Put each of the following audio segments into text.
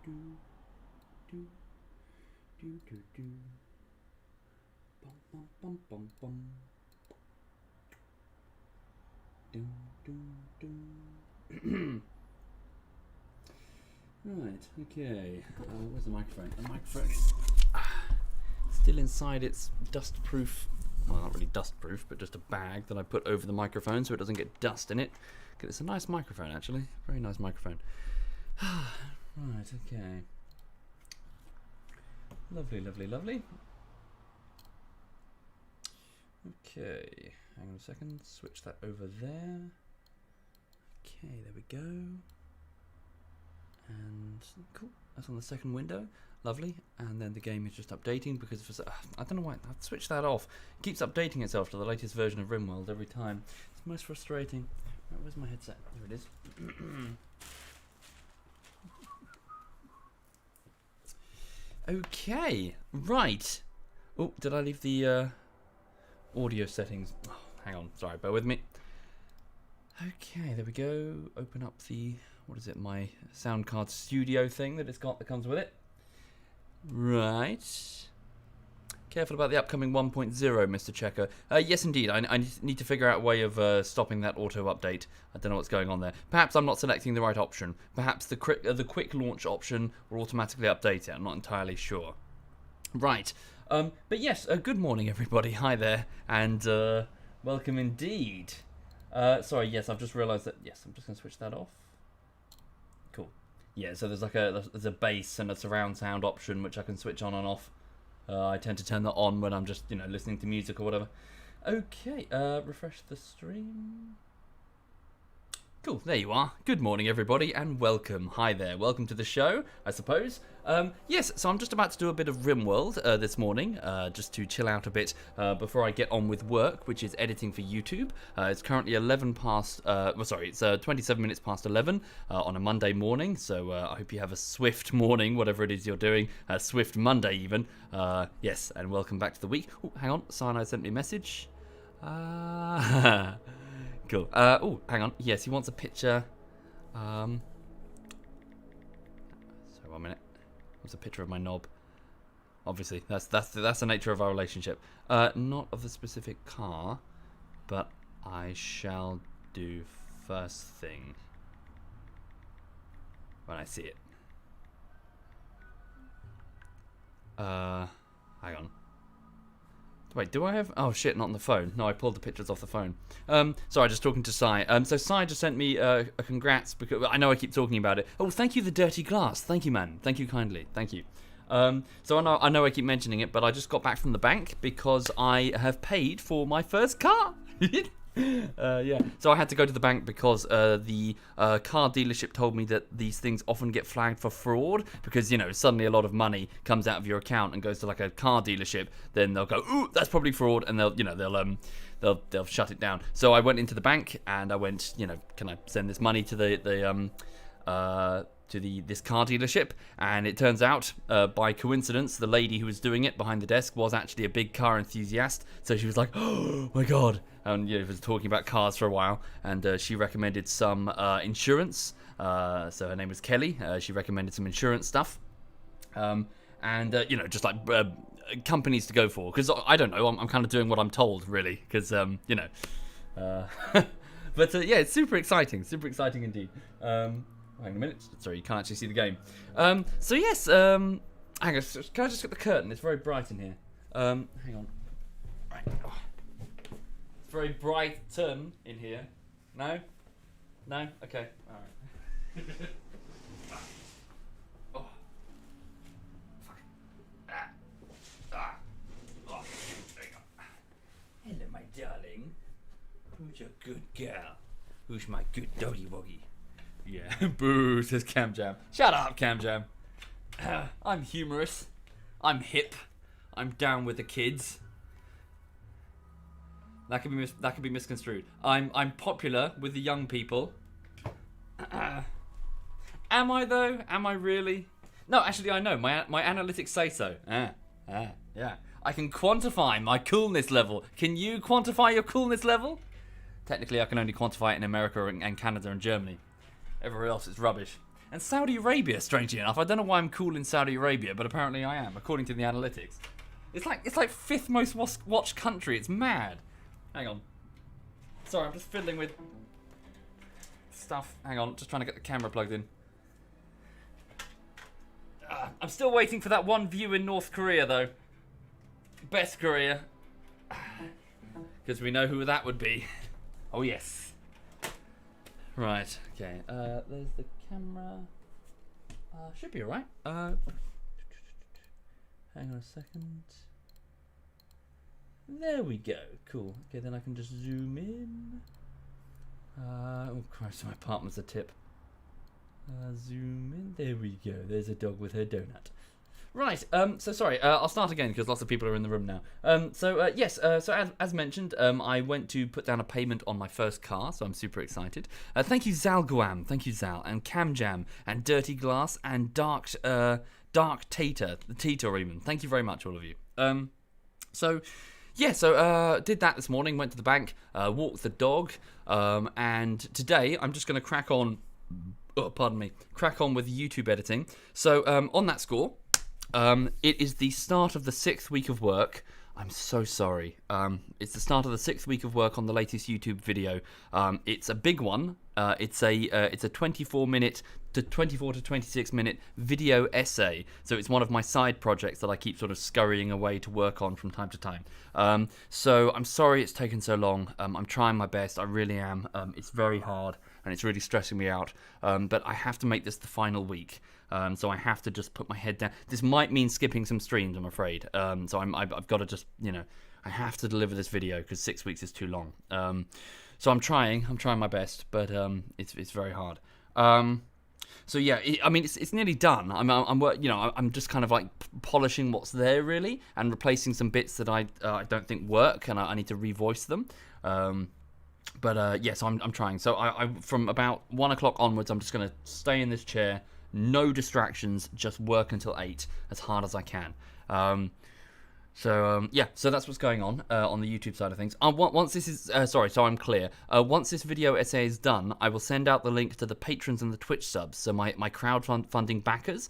do, do, do, do, do. Bum, bum, bum, bum, bum. Dum, dum, dum. Right, okay. Where's the microphone? The microphone is still inside its dust-proof, well, not really dust-proof, but just a bag that I put over the microphone so it doesn't get dust in it. Because it's a nice microphone, actually. Very nice microphone. Right, okay. Lovely, lovely, lovely. Okay, hang on a second. Switch that over there. Okay, there we go. And cool, that's on the second window. Lovely. And then the game is just updating because for, I don't know why I've switched that off. It keeps updating itself to the latest version of RimWorld every time. It's most frustrating. Right, where's my headset? There it is. Okay, right. Oh, did I leave the audio settings? Oh, hang on, sorry, bear with me. Okay, there we go. Open up the, what is it, my sound card studio thing that it's got that comes with it. Right. Careful about the upcoming 1.0, Mr. Checker. Yes, indeed. I need to figure out a way of stopping that auto update. I don't know what's going on there. Perhaps I'm not selecting the right option. Perhaps the quick launch option will automatically update it. I'm not entirely sure. Right. But yes, good morning, everybody. Hi there, and welcome indeed. Sorry, yes, I've just realised that. Yes, I'm just going to switch that off. Cool. Yeah, so there's like there's a bass and a surround sound option which I can switch on and off. I tend to turn that on when I'm just, listening to music or whatever. Okay, refresh the stream. Cool, there you are. Good morning, everybody, and welcome. Hi there, welcome to the show, I suppose. Yes, so I'm just about to do a bit of RimWorld this morning, just to chill out a bit before I get on with work, which is editing for YouTube. It's currently 27 minutes past 11 on a Monday morning, so I hope you have a swift morning, whatever it is you're doing, a swift Monday even. Yes, and welcome back to the week. Oh, hang on, Cyanide sent me a message. Cool. Oh, hang on. Yes, he wants a picture. Sorry, 1 minute. What's a picture of my knob? Obviously, that's the nature of our relationship. Not of the specific car, but I shall do first thing when I see it. Hang on. Wait, do I have... Oh, shit, not on the phone. No, I pulled the pictures off the phone. Sorry, just talking to Sai. So Sai just sent me a congrats, because I know I keep talking about it. Oh, thank you, the dirty glass. Thank you, man. Thank you kindly. Thank you. So I know I keep mentioning it, but I just got back from the bank because I have paid for my first car. Yeah, so I had to go to the bank because the car dealership told me that these things often get flagged for fraud because, suddenly a lot of money comes out of your account and goes to like a car dealership. Then they'll go, ooh, that's probably fraud, and they'll shut it down. So I went into the bank and I went, can I send this money to this car dealership? And it turns out, by coincidence, the lady who was doing it behind the desk was actually a big car enthusiast. So she was like, oh my god, and was talking about cars for a while, and she recommended some insurance. So her name was Kelly. She recommended some insurance stuff, and just like companies to go for, because I don't know, I'm kind of doing what I'm told, really, because but yeah, it's super exciting indeed. Hang on a minute. Sorry, you can't actually see the game. So yes, hang on. Can I just get the curtain? It's very bright in here. Hang on. Right. Oh. It's very bright in here. No? No? Okay. Alright. Oh. Fuck. Oh. There you go. Hello, my darling. Who's your good girl? Who's my good doggy woggy? Yeah, boo, says Cam Jam. Shut up, Cam Jam. I'm humorous. I'm hip. I'm down with the kids. That could be misconstrued. I'm popular with the young people. Am I though? Am I really? No, actually, I know. My analytics say so. Yeah. I can quantify my coolness level. Can you quantify your coolness level? Technically, I can only quantify it in America and Canada and Germany. Everywhere else, it's rubbish. And Saudi Arabia, strangely enough. I don't know why I'm cool in Saudi Arabia, but apparently I am, according to the analytics. It's like fifth most watched country. It's mad. Hang on. Sorry, I'm just fiddling with stuff. Hang on, just trying to get the camera plugged in. I'm still waiting for that one view in North Korea, though. Best Korea. Because we know who that would be. Oh, yes. Right, okay. There's the camera. Should be alright. Hang on a second. There we go. Cool. Okay, then I can just zoom in. Oh, Christ, my apartment's a tip. Zoom in. There we go. There's a dog with her donut. Right, so sorry, I'll start again because lots of people are in the room now. Yes, so as mentioned, I went to put down a payment on my first car, so I'm super excited. Thank you, Zal Guam, thank you, Zal, and Cam Jam, and Dirty Glass, and Dark Tater, the Tater even. Thank you very much, all of you. Did that this morning, went to the bank, walked the dog, and today I'm just going to crack on with YouTube editing. So, on that score, it is the start of the 6th week of work. I'm so sorry. It's the start of the 6th week of work on the latest YouTube video. It's a big one. It's a 24 to 26 minute video essay. So it's one of my side projects that I keep sort of scurrying away to work on from time to time. So I'm sorry it's taken so long. I'm trying my best. I really am. It's very hard and it's really stressing me out. But I have to make this the final week. So I have to just put my head down. This might mean skipping some streams, I'm afraid. So I've got to just, I have to deliver this video because 6 weeks is too long. So I'm trying my best, but it's very hard. So yeah, it's nearly done. I'm just kind of like polishing what's there really, and replacing some bits that I don't think work, and I need to revoice them. So I'm trying. So I from about 1 o'clock onwards, I'm just gonna stay in this chair. No distractions, just work until 8 as hard as I can. So that's what's going on the YouTube side of things. Once this is, so I'm clear. Once this video essay is done, I will send out the link to the patrons and the Twitch subs, so my crowdfunding backers.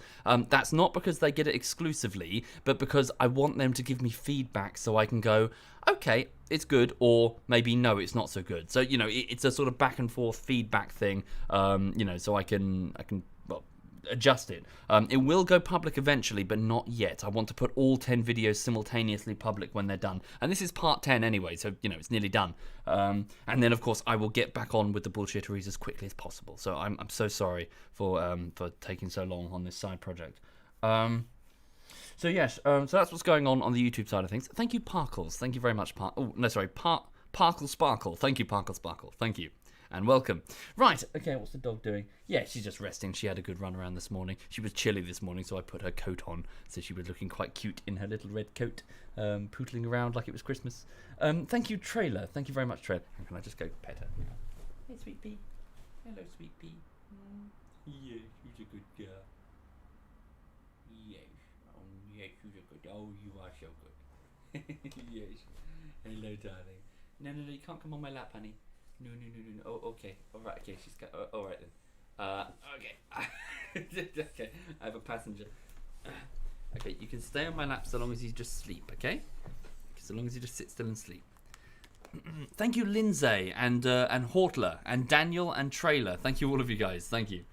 That's not because they get it exclusively, but because I want them to give me feedback so I can go, okay, it's good, or maybe no, it's not so good. So, it's a sort of back and forth feedback thing, so I can adjust it. It will go public eventually, but not yet. I want to put all 10 videos simultaneously public when they're done. And this is part 10 anyway, so, it's nearly done. And then, of course, I will get back on with the bullshitteries as quickly as possible. So I'm so sorry for taking so long on this side project. So that's what's going on the YouTube side of things. Thank you, Parkles. Thank you very much, Parkle Sparkle. Thank you, Parkle Sparkle. Thank you. And welcome. Right, okay, what's the dog doing? Yeah, she's just resting. She had a good run around this morning. She was chilly this morning, so I put her coat on. So she was looking quite cute in her little red coat, pootling around like it was Christmas. Thank you, Trailer. Thank you very much, Trailer. Can I just go pet her? Hey, Sweet Pea. Hello, Sweet Pea. Yes, she's a good girl. Yes. Oh, yes, she's a good. Oh, you are so good. Yes. Hello, darling. No, you can't come on my lap, honey. No. Oh, okay. All right. Okay, she's got. All right then. Okay. Okay. I have a passenger. Okay, you can stay on my lap so long as you just sleep. Okay. So long as you just sit still and sleep. Thank you, Lindsay and Hortler and Daniel and Trailer. Thank you, all of you guys. Thank you.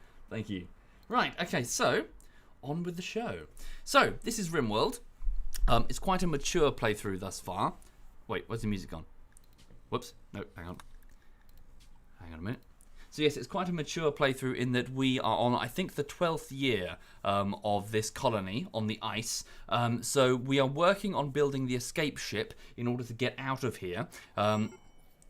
Right. Okay. So on with the show. So this is RimWorld. It's quite a mature playthrough thus far. Wait, where's the music gone? Whoops. No, hang on a minute. So yes, it's quite a mature playthrough in that we are on, I think, the 12th year of this colony on the ice. So we are working on building the escape ship in order to get out of here.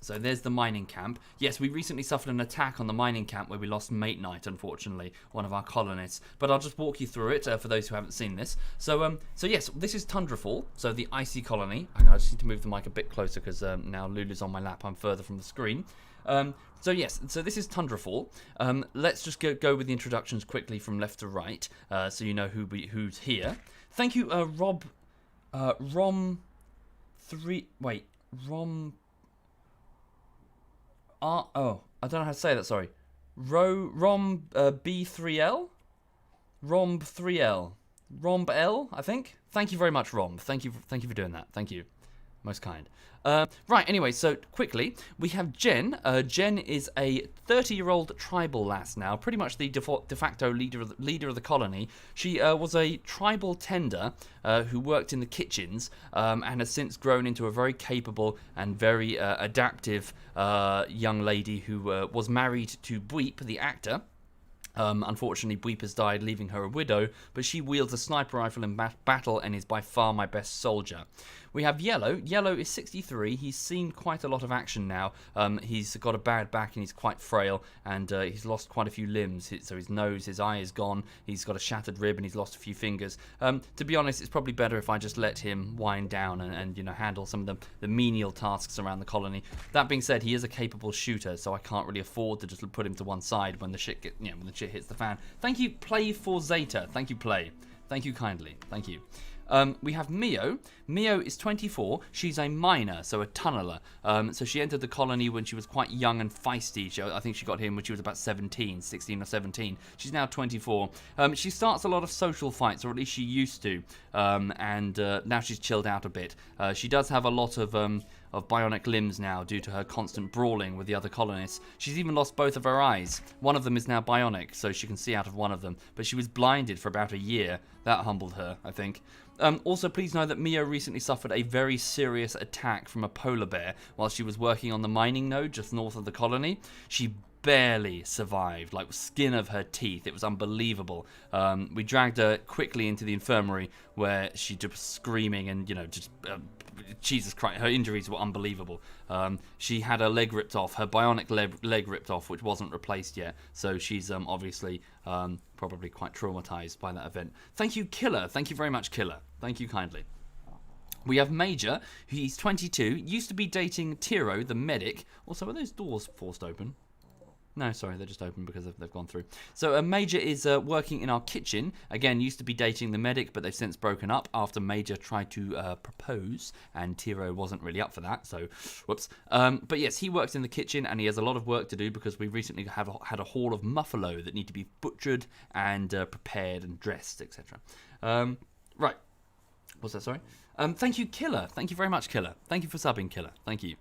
So there's the mining camp. Yes, we recently suffered an attack on the mining camp where we lost Mate Knight, unfortunately, one of our colonists. But I'll just walk you through it for those who haven't seen this. So yes, this is Tundrafall, so the icy colony. I just need to move the mic a bit closer because now Lulu's on my lap. I'm further from the screen. So this is Tundrafall. Let's just go with the introductions quickly from left to right, so you know who's here. Thank you, Rom. I don't know how to say that. Sorry, B3L? Romb 3L. Romb L, I think. Thank you very much, Romb. Thank you for doing that. Thank you. Most kind. Right, anyway, so quickly, we have Jen. Jen is a 30-year-old tribal lass now, pretty much the de facto leader of the colony. She was a tribal tender who worked in the kitchens and has since grown into a very capable and very adaptive young lady who was married to Bweep, the actor. Unfortunately, Bweep has died, leaving her a widow, but she wields a sniper rifle in battle and is by far my best soldier. We have Yellow. Yellow is 63. He's seen quite a lot of action now. He's got a bad back and he's quite frail, and he's lost quite a few limbs. So his nose, his eye is gone. He's got a shattered rib and he's lost a few fingers. To be honest, it's probably better if I just let him wind down and handle some of the menial tasks around the colony. That being said, he is a capable shooter, so I can't really afford to just put him to one side when the shit hits the fan. Thank you, Play for Zeta. Thank you, Play. Thank you kindly. Thank you. We have Mio. Mio is 24. She's a miner, so a tunneler. So she entered the colony when she was quite young and feisty. I think she got here when she was about 16 or 17. She's now 24. She starts a lot of social fights, or at least she used to. And now she's chilled out a bit. She does have a lot of bionic limbs now due to her constant brawling with the other colonists. She's even lost both of her eyes. One of them is now bionic, so she can see out of one of them. But she was blinded for about a year. That humbled her, I think. Also, please know that Mio recently suffered a very serious attack from a polar bear while she was working on the mining node just north of the colony. She barely survived, like skin of her teeth. It was unbelievable. We dragged her quickly into the infirmary where she just was screaming and, Jesus Christ, her injuries were unbelievable. She had her leg ripped off, her bionic leg ripped off, which wasn't replaced yet. So she's obviously probably quite traumatized by that event. Thank you, Killer. Thank you very much, Killer. Thank you kindly. We have Major. He's 22, used to be dating Tiro, the medic. Also, are those doors forced open? No, sorry, they're just open because they've gone through. So Major is working in our kitchen. Again, used to be dating the medic, but they've since broken up after Major tried to propose, and Tiro wasn't really up for that, so whoops. But yes, he works in the kitchen, and he has a lot of work to do because we recently had a haul of muffalo that need to be butchered and prepared and dressed, etc. Right. What's that, sorry? Thank you, Killer. Thank you very much, Killer. Thank you for subbing, Killer. Thank you.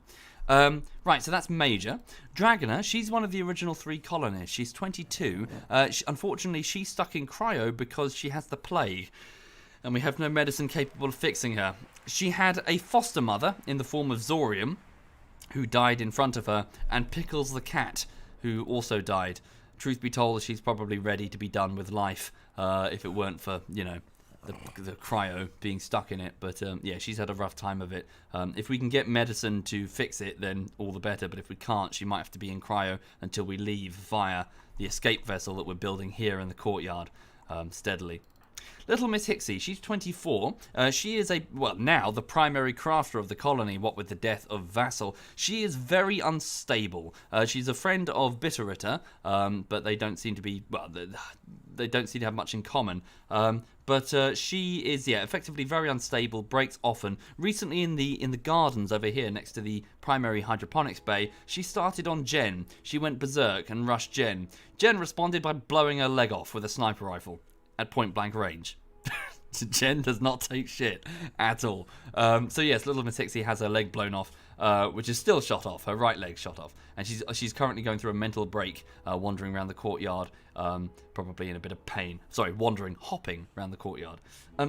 Right, so that's Major. Dragoner, she's one of the original 3 colonists. She's 22. Unfortunately, she's stuck in cryo because she has the plague, and we have no medicine capable of fixing her. She had a foster mother in the form of Zorium, who died in front of her, and Pickles the cat, who also died. Truth be told, she's probably ready to be done with life if it weren't for, the cryo being stuck in it. But yeah, she's had a rough time of it. If we can get medicine to fix it, then all the better. But if we can't, she might have to be in cryo until we leave via the escape vessel that we're building here in the courtyard steadily. Little Miss Hixie, she's 24. She is now the primary crafter of the colony, what with the death of Vassal. She is very unstable. She's a friend of Bitterritter, but they don't seem to be, they don't seem to have much in common. But she is, effectively very unstable, breaks often. Recently in the gardens over here next to the primary hydroponics bay, she started on Jen. She went berserk and rushed Jen. Jen responded by blowing her leg off with a sniper rifle at point blank range. Jen does not take shit at all. So yes, little Miss Hixie has her leg blown off, which is still shot off. Her right leg shot off, and she's currently going through a mental break, wandering around the courtyard, probably in a bit of pain. Sorry, hopping around the courtyard.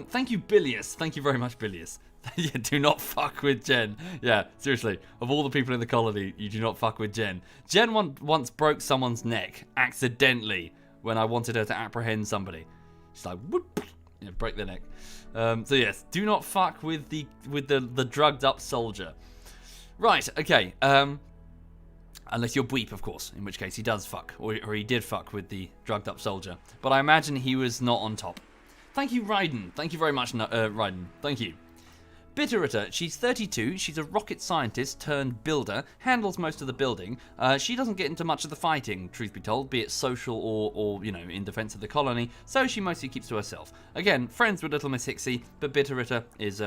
Thank you, Bilius. Thank you very much, Bilius. Yeah, do not fuck with Jen. Yeah, seriously. Of all the people in the colony, you do not fuck with Jen. Jen once broke someone's neck accidentally when I wanted her to apprehend somebody. She's like, whoop, break their neck. So yes, do not fuck with the drugged up soldier. Right, okay. Unless you're Bweep, of course, in which case he does fuck, or he did fuck with the drugged up soldier. But I imagine he was not on top. Thank you, Raiden. Thank you very much, Raiden. Thank you. Bitterita, she's 32, she's a rocket scientist turned builder, handles most of the building. She doesn't get into much of the fighting, truth be told, be it social or you know, in defense of the colony, so she mostly keeps to herself. Again, friends with Little Miss Hixie, but Bitterita is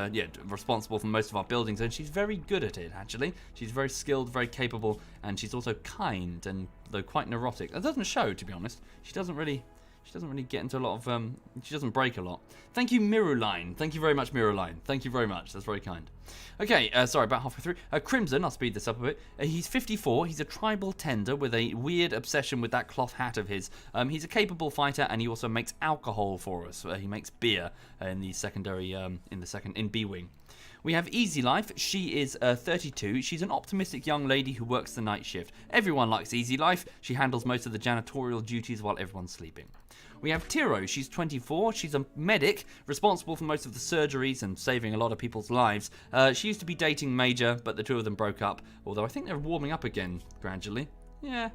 responsible for most of our buildings, and she's very good at it, actually. She's very skilled, very capable, and she's also kind, and though quite neurotic. That doesn't show, to be honest. She doesn't really get into a lot of, she doesn't break a lot. Thank you, Miruline. Thank you very much, Miruline. Thank you very much. That's very kind. Okay, sorry, about halfway through. Crimson, I'll speed this up a bit. He's 54. He's a tribal tender with a weird obsession with that cloth hat of his. He's a capable fighter, and he also makes alcohol for us. He makes beer in the secondary, in B-Wing. We have Easy Life. She is 32. She's an optimistic young lady who works the night shift. Everyone likes Easy Life. She handles most of the janitorial duties while everyone's sleeping. We have Tiro. She's 24. She's a medic, responsible for most of the surgeries and saving a lot of people's lives. She used to be dating Major, but the two of them broke up, although I think they're warming up again gradually. Yeah,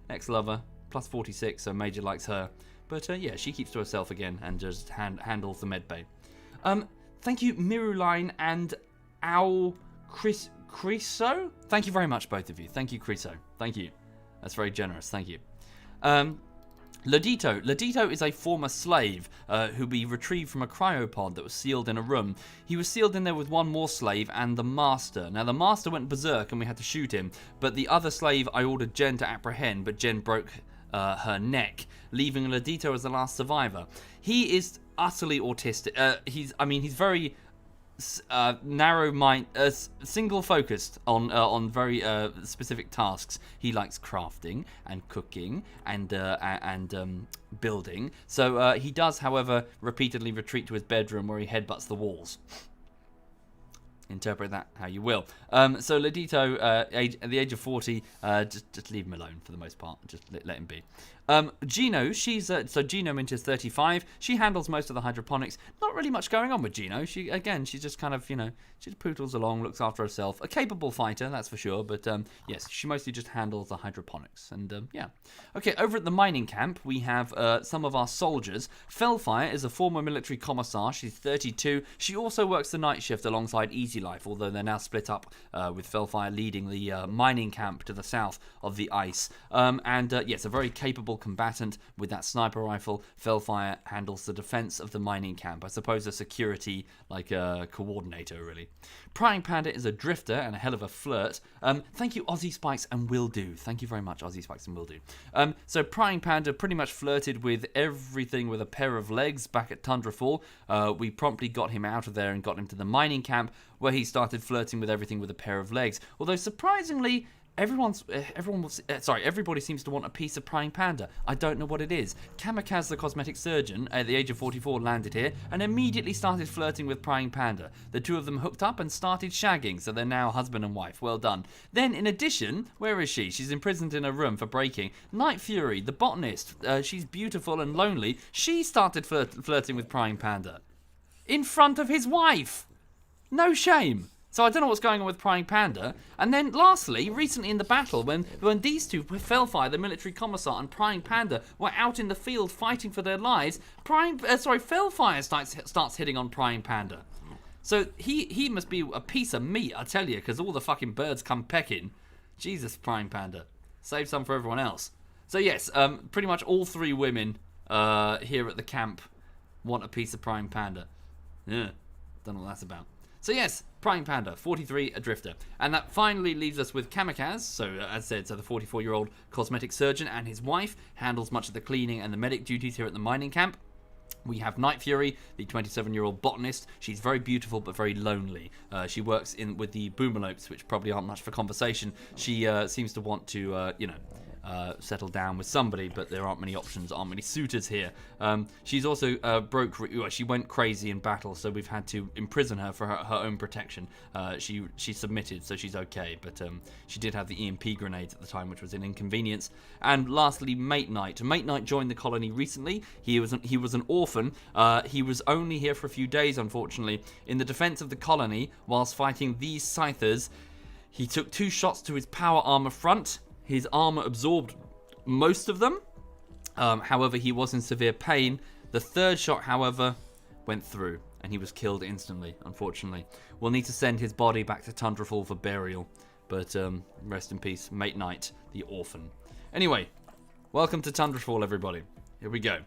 ex-lover, plus 46, so Major likes her. But yeah, she keeps to herself again and just handles the med bay. Thank you, Miruline and Criso. Thank you very much, both of you. Thank you, Criso. Thank you. That's very generous. Thank you. Ladito. Ladito is a former slave who we retrieved from a cryopod that was sealed in a room. He was sealed in there with one more slave and the master. Now, the master went berserk and we had to shoot him, but the other slave I ordered Jen to apprehend, but Jen broke her neck, leaving Ladito as the last survivor. He is utterly autistic. He's very narrow mind, single focused on very specific tasks. He likes crafting and cooking and building. So he does, however, repeatedly retreat to his bedroom where he headbutts the walls. Interpret that how you will. So Ladito, at the age of 40, just leave him alone for the most part. Just let him be. Gino, she's so Gino Minch is 35. She handles most of the hydroponics. Not really much going on with Gino. She's just kind of, you know, she just poodles along, looks after herself. A capable fighter, that's for sure. But yes, she mostly just handles the hydroponics. And yeah. Okay, over at the mining camp, we have some of our soldiers. Fellfire is a former military commissar. She's 32. She also works the night shift alongside Easy Life, although they're now split up with Fellfire leading the mining camp to the south of the ice. Yes, a very capable combatant with that sniper rifle. Fellfire handles the defense of the mining camp. I suppose a security coordinator, really. Prying Panda is a drifter and a hell of a flirt. Thank you, Aussie Spikes and Will Do. Thank you very much, Aussie Spikes and Will Do. So Prying Panda pretty much flirted with everything with a pair of legs back at Tundrafall. We promptly got him out of there and got him to the mining camp, where he started flirting with everything with a pair of legs. Although surprisingly, everybody seems to want a piece of Prying Panda. I don't know what it is. Kamikaze, the cosmetic surgeon, at the age of 44, landed here and immediately started flirting with Prying Panda. The two of them hooked up and started shagging, so they're now husband and wife. Well done. Then, in addition, where is she? She's imprisoned in a room for breaking. Night Fury, the botanist, she's beautiful and lonely. She started flirting with Prying Panda. In front of his wife. No shame. So I don't know what's going on with Prying Panda. And then lastly, recently in the battle, when these two, Fellfire, the military commissar, and Prying Panda were out in the field fighting for their lives, Fellfire starts hitting on Prying Panda. So he must be a piece of meat, I tell you, because all the fucking birds come pecking. Jesus, Prying Panda. Save some for everyone else. So yes, pretty much all three women here at the camp want a piece of Prying Panda. Yeah, don't know what that's about. So yes, Prying Panda, 43, a drifter. And that finally leaves us with Kamikaze. So as said, the 44-year-old cosmetic surgeon and his wife handles much of the cleaning and the medic duties here at the mining camp. We have Night Fury, the 27-year-old botanist. She's very beautiful but very lonely. She works with the boomalopes, which probably aren't much for conversation. She seems to want to, settle down with somebody, but there aren't many options, aren't many suitors here. She's also she went crazy in battle, so we've had to imprison her for her own protection. She submitted, so she's okay, but she did have the EMP grenades at the time, which was an inconvenience. And lastly, Mate Knight. Mate Knight joined the colony recently. He was an orphan. He was only here for a few days, unfortunately. In the defense of the colony, whilst fighting these Scythers, he took 2 shots to his power armor front. His armor absorbed most of them. However, he was in severe pain. The 3rd shot, however, went through, and he was killed instantly, unfortunately. We'll need to send his body back to Tundrafall for burial, but rest in peace, Mate Knight, the orphan. Anyway, welcome to Tundrafall, everybody. Here we go.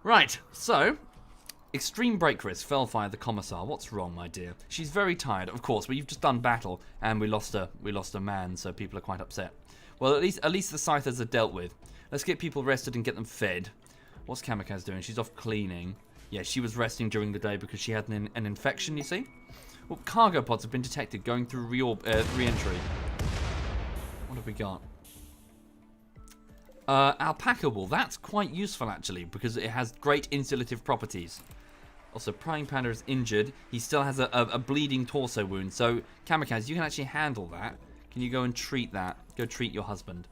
Right, so, extreme break risk, Fellfire the Commissar. What's wrong, my dear? She's very tired, of course, but you've just done battle, and we lost a man, so people are quite upset. Well, at least the Scythers are dealt with. Let's get people rested and get them fed. What's Kamikaze doing? She's off cleaning. Yeah, she was resting during the day because she had an infection, you see? Well, cargo pods have been detected going through re-entry. What have we got? Alpaca wool. That's quite useful, actually, because it has great insulative properties. Also, Prying Panda is injured. He still has a bleeding torso wound. So, Kamikaze, you can actually handle that. Can you go and treat that? Go treat your husband.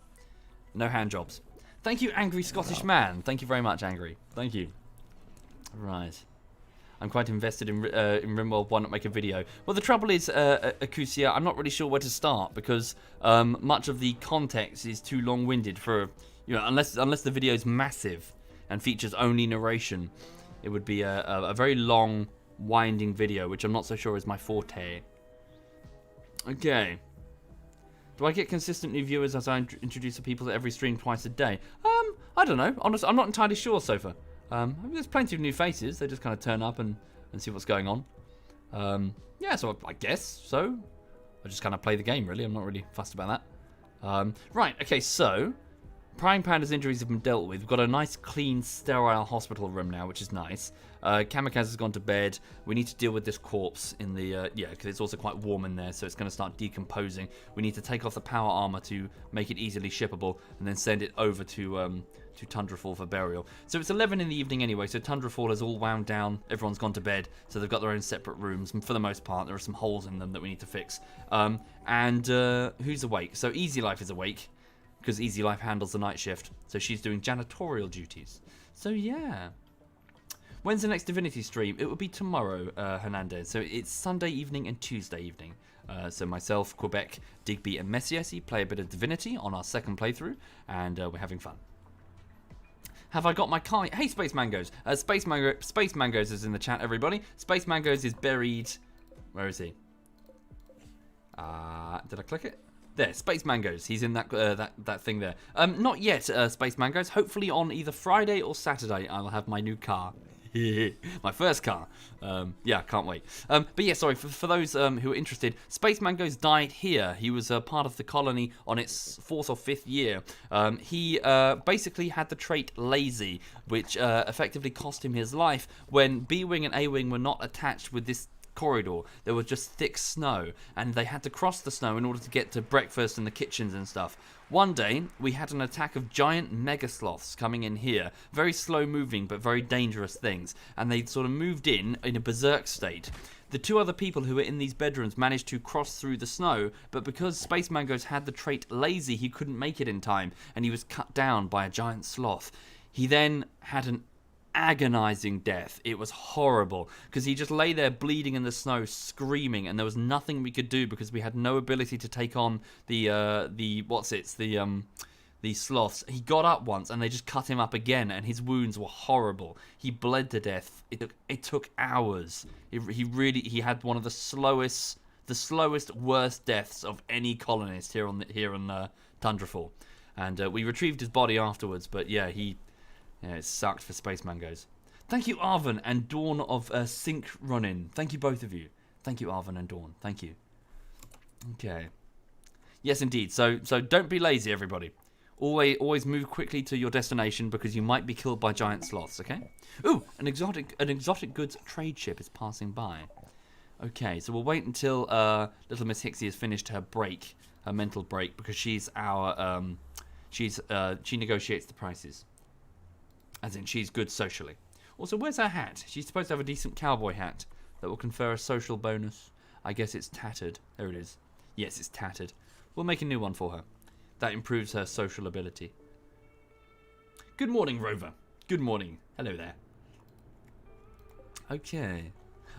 No hand jobs. Thank you, Angry Scottish Man. Thank you very much, Angry. Thank you. Right. I'm quite invested in RimWorld. Why not make a video? Well, the trouble is, Akusia, I'm not really sure where to start because much of the context is too long-winded for, you know, unless the video is massive and features only narration, it would be a very long, winding video, which I'm not so sure is my forte. Okay. Do I get consistent new viewers as I introduce the people to every stream twice a day? I don't know. Honestly, I'm not entirely sure, Sofa. I mean, there's plenty of new faces. They just kind of turn up and see what's going on. Yeah, so I guess so. I just kind of play the game, really. I'm not really fussed about that. Right, okay, so Prying Panda's injuries have been dealt with. We've got a nice, clean, sterile hospital room now, which is nice. Kamikaze has gone to bed. We need to deal with this corpse in the... yeah, because it's also quite warm in there, so it's going to start decomposing. We need to take off the power armor to make it easily shippable, and then send it over to Tundrafall for burial. So it's 11 in the evening anyway, so Tundrafall has all wound down. Everyone's gone to bed, so they've got their own separate rooms. And for the most part, there are some holes in them that we need to fix. Who's awake? So Easy Life is awake, because Easy Life handles the night shift. So she's doing janitorial duties. So yeah. When's the next Divinity stream? It will be tomorrow, Hernandez. So it's Sunday evening and Tuesday evening. So myself, Quebec, Digby and Messiesi play a bit of Divinity on our second playthrough, and we're having fun. Have I got my car? Hey, Space Mangoes. Space Mangoes is in the chat, everybody. Space Mangoes is buried... Where is he? Did I click it? There, Space Mangoes. He's in that that thing there. Not yet, Space Mangoes. Hopefully on either Friday or Saturday, I'll have my new car. My first car. Yeah, can't wait. But yeah, sorry, for those who are interested, Space Mangoes died here. He was part of the colony on its 4th or 5th year. He basically had the trait lazy, which effectively cost him his life when B-Wing and A-Wing were not attached with this corridor. There was just thick snow, and they had to cross the snow in order to get to breakfast and the kitchens and stuff. One day, we had an attack of giant mega sloths coming in here. Very slow moving, but very dangerous things. And they sort of moved in a berserk state. The two other people who were in these bedrooms managed to cross through the snow, but because Space Mangoes had the trait lazy, he couldn't make it in time, and he was cut down by a giant sloth. He then had an agonizing death. It was horrible because he just lay there bleeding in the snow, screaming, and there was nothing we could do because we had no ability to take on the sloths. He got up once and they just cut him up again, and his wounds were horrible. He bled to death. It took hours. He had one of the slowest, worst deaths of any colonist here on Tundrafall, and we retrieved his body afterwards. But yeah, it sucked for Space Mangoes. Thank you, Arvin and Dawn of Sync Running. Thank you, both of you. Thank you, Arvin and Dawn. Thank you. Okay. Yes, indeed. So don't be lazy, everybody. Always move quickly to your destination because you might be killed by giant sloths, okay? Ooh, an exotic goods trade ship is passing by. Okay, so we'll wait until little Miss Hixie has finished her break, her mental break, because she's our she negotiates the prices. As in, she's good socially. Also, where's her hat? She's supposed to have a decent cowboy hat that will confer a social bonus. I guess it's tattered. There it is. Yes, it's tattered. We'll make a new one for her. That improves her social ability. Good morning, Rover. Good morning. Hello there. Okay.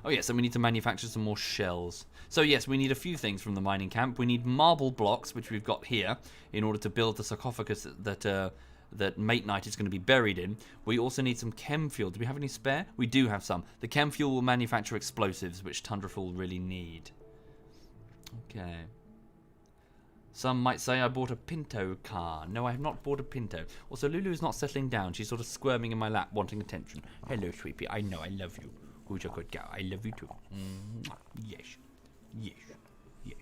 Oh, yes, and we need to manufacture some more shells. So, yes, we need a few things from the mining camp. We need marble blocks, which we've got here, in order to build the sarcophagus that that Mate Night is going to be buried in. We also need some chem fuel. Do we have any spare? We do have some. The chem fuel will manufacture explosives, which Tundrafall really need. Okay. Some might say I bought a Pinto car. No, I have not bought a Pinto. Also, Lulu is not settling down. She's sort of squirming in my lap, wanting attention. Hello, sweetie. I know, I love you. Who's a good girl? I love you too. Yes. Yes. Yes.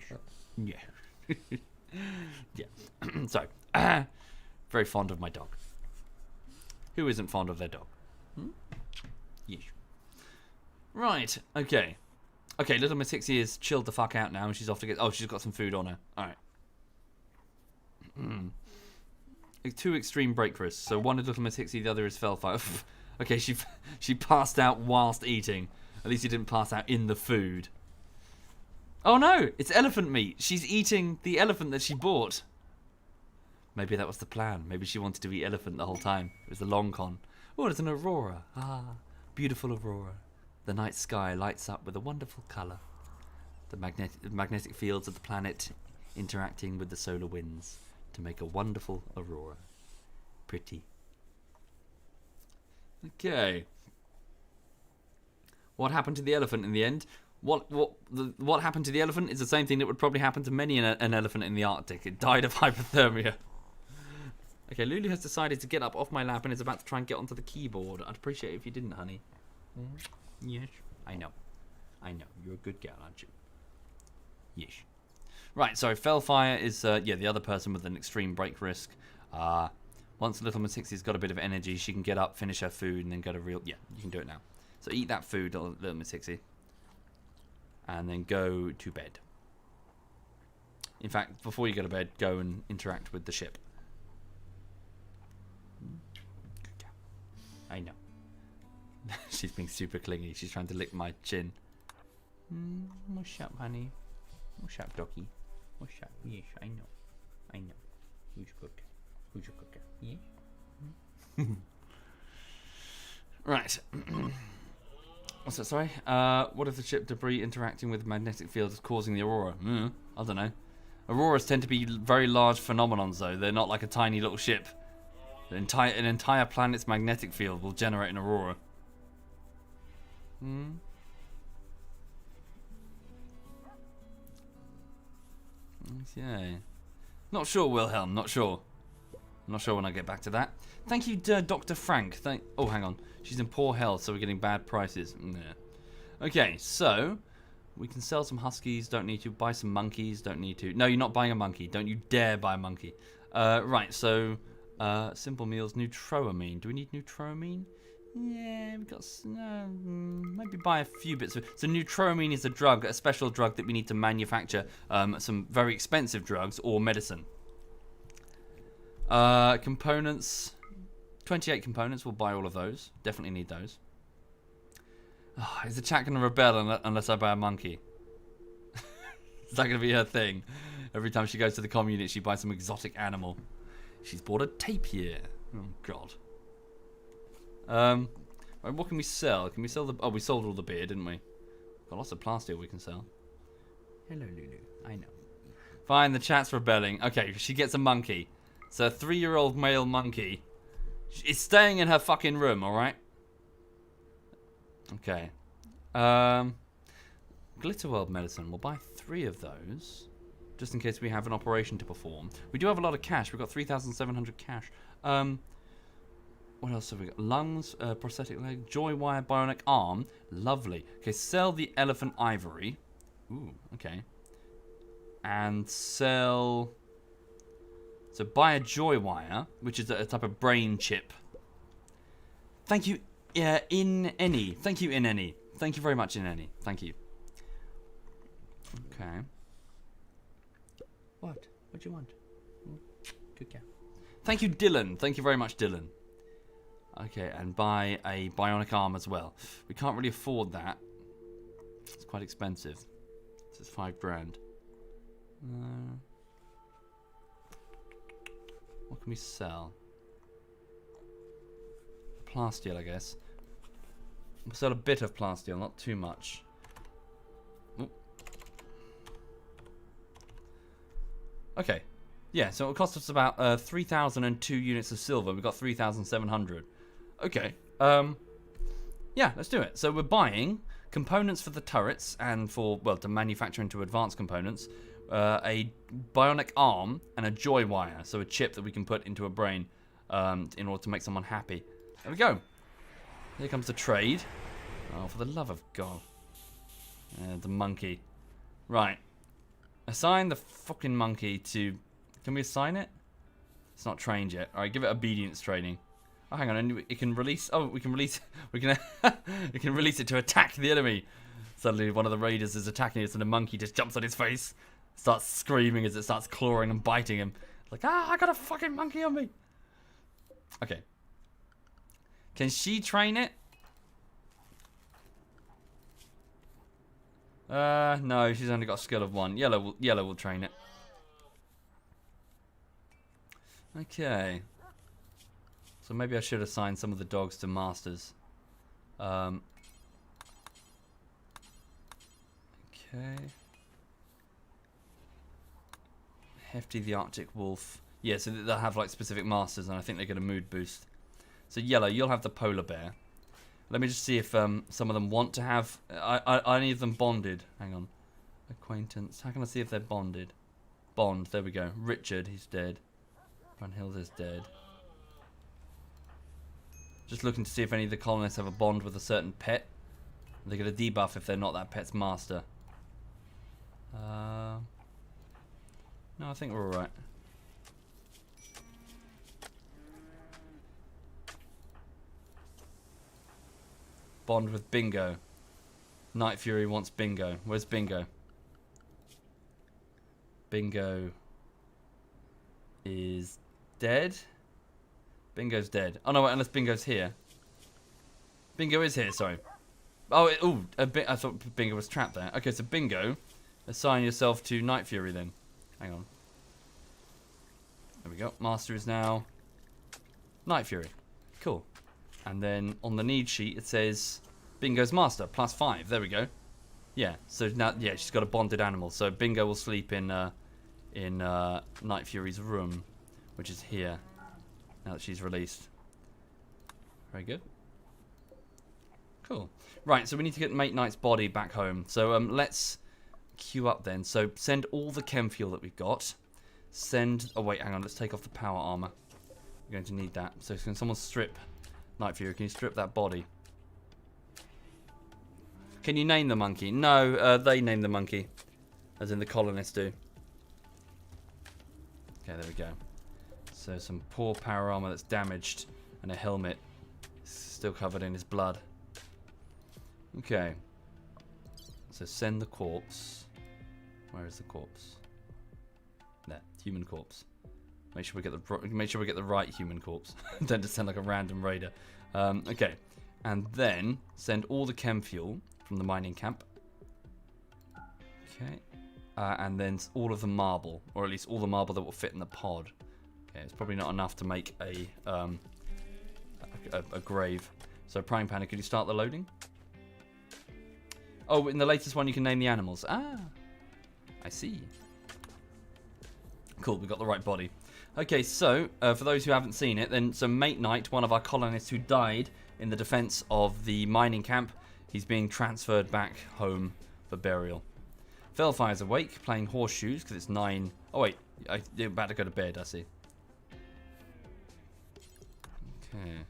Yes. Yeah. So, very fond of my dog. Who isn't fond of their dog? Yes. Right. Okay. Okay, little Miss Hixie is chilled the fuck out now, and she's off to get... Oh, she's got some food on her. Alright. 2 extreme break risks. So one is little Miss Hixie, the other is Fellfire. Okay, she passed out whilst eating. At least she didn't pass out in the food. Oh no, it's elephant meat. She's eating the elephant that she bought. Maybe that was the plan. Maybe she wanted to eat elephant the whole time. It was the long con. Oh, it's an aurora. Ah, beautiful aurora. The night sky lights up with a wonderful colour. The magnetic fields of the planet interacting with the solar winds to make a wonderful aurora. Pretty. Okay. What happened to the elephant in the end? What happened to the elephant is the same thing that would probably happen to many an elephant in the Arctic. It died of hypothermia. Okay, Lulu has decided to get up off my lap and is about to try and get onto the keyboard. I'd appreciate it if you didn't, honey. Yes, I know. I know. You're a good girl, aren't you? Yes. Right, so Fellfire is, yeah, the other person with an extreme break risk. Once Little Miss Hixie's got a bit of energy, she can get up, finish her food, and then go to real... Yeah, you can do it now. So eat that food, Little Miss Hixie. And then go to bed. In fact, before you go to bed, go and interact with the ship. I know. She's being super clingy. She's trying to lick my chin. What's up, honey? What's up, doggy? What's up? Yes, I know. I know. Who's good? Who's your cooker? Yes? Right. What's that, sorry? What if the ship debris interacting with the magnetic field is causing the aurora? I don't know. Auroras tend to be very large phenomenons, though. They're not like a tiny little ship. An entire planet's magnetic field will generate an aurora. Okay. Not sure, Wilhelm. Not sure. I'm not sure when I get back to that. Thank you, Dr. Frank. Oh, hang on. She's in poor health, so we're getting bad prices. Yeah. Okay, so we can sell some huskies. Don't need to buy some monkeys. Don't need to. No, you're not buying a monkey. Don't you dare buy a monkey. Right. So simple meals. Neutroamine. Do we need neutroamine? Yeah, we've got. Maybe buy a few bits of. So neutroamine is a drug, a special drug that we need to manufacture some very expensive drugs or medicine. Components. 28 components. We'll buy all of those. Definitely need those. Oh, is the chat going to rebel unless I buy a monkey? Is that going to be her thing? Every time she goes to the comm unit, she buys some exotic animal. She's bought a tapir. Oh, God. Right, what can we sell? Can we sell the... Oh, we sold all the beer, didn't we? Got lots of plastic we can sell. Hello, Lulu. I know. Fine, the chat's rebelling. Okay, she gets a monkey. So a 3-year-old male monkey is staying in her fucking room, alright? Okay. Glitterworld medicine. We'll buy 3 of those. Just in case we have an operation to perform. We do have a lot of cash. We've got 3,700 cash. What else have we got? Lungs, prosthetic leg, joy wire, bionic arm. Lovely. Okay, sell the elephant ivory. Ooh, okay. And sell... So buy a joy wire, which is a type of brain chip. Thank you, in any. Thank you, in any. Thank you very much, in any. Thank you. Okay. What? What do you want? Good girl. Thank you, Dylan. Thank you very much, Dylan. Okay, and buy a bionic arm as well. We can't really afford that. It's quite expensive. It's 5 grand. What can we sell? Plasteel, I guess. We'll sell a bit of plasteel, not too much. Ooh. Okay. Yeah, so it'll cost us about 3,002 units of silver. We've got 3,700. Okay. Yeah, let's do it. So we're buying components for the turrets and for, well, to manufacture into advanced components, a bionic arm and a joy wire, so a chip that we can put into a brain in order to make someone happy. There we go. Here comes the trade. Oh, for the love of God. The monkey. Right. Assign the fucking monkey to... Can we assign it? It's not trained yet. Alright, give it obedience training. Oh, hang on, and it can release... Oh, we can release... We can... we can release it to attack the enemy. Suddenly, one of the raiders is attacking us, and the monkey just jumps on his face, starts screaming as it starts clawing and biting him. It's like, I got a fucking monkey on me. Okay. Can she train it? No, she's only got a skill of 1. Yellow will train it. Okay. So maybe I should assign some of the dogs to masters. Okay. Hefty the Arctic Wolf. Yeah, so they'll have like specific masters, and I think they get a mood boost. So Yellow, you'll have the polar bear. Let me just see if some of them want to have... I need them bonded. Hang on. Acquaintance. How can I see if they're bonded? Bond. There we go. Richard, he's dead. Brunhilde's dead. Just looking to see if any of the colonists have a bond with a certain pet. They get a debuff if they're not that pet's master. No, I think we're alright. Bond with Bingo. Night Fury wants Bingo. Where's Bingo? Bingo is dead. Bingo's dead. Oh no, wait, unless Bingo's here. Bingo is here, sorry. Oh, I thought Bingo was trapped there. Okay, so Bingo, assign yourself to Night Fury then. Hang on. There we go. Master is now Night Fury. Cool. And then on the need sheet it says Bingo's master +5. There we go. Yeah. So now, yeah, she's got a bonded animal. So Bingo will sleep in Night Fury's room, which is here. Now that she's released. Very good. Cool. Right. So we need to get Mate Knight's body back home. So let's queue up then. So send all the chem fuel that we've got. Send. Oh wait, hang on. Let's take off the power armor. We're going to need that. So can someone strip Night Fury? Can you strip that body? Can you name the monkey? No, they name the monkey. As in the colonists do. Okay, there we go. So some poor power armor that's damaged. And a helmet. Still covered in his blood. Okay. So send the corpse. Where is the corpse? There, human corpse. Make sure we get the right human corpse. Don't just send like a random raider. Okay, and then send all the chem fuel from the mining camp. Okay, and then all of the marble, or at least all the marble that will fit in the pod. Okay, it's probably not enough to make a grave. So Prime Panda, could you start the loading? Oh, in the latest one you can name the animals. Ah, I see. Cool, we got the right body. Okay, so for those who haven't seen it, then so Mate Knight, one of our colonists who died in the defense of the mining camp, he's being transferred back home for burial. Felfire's awake, playing horseshoes because it's 9. Oh wait, you're about to go to bed, I see. Okay.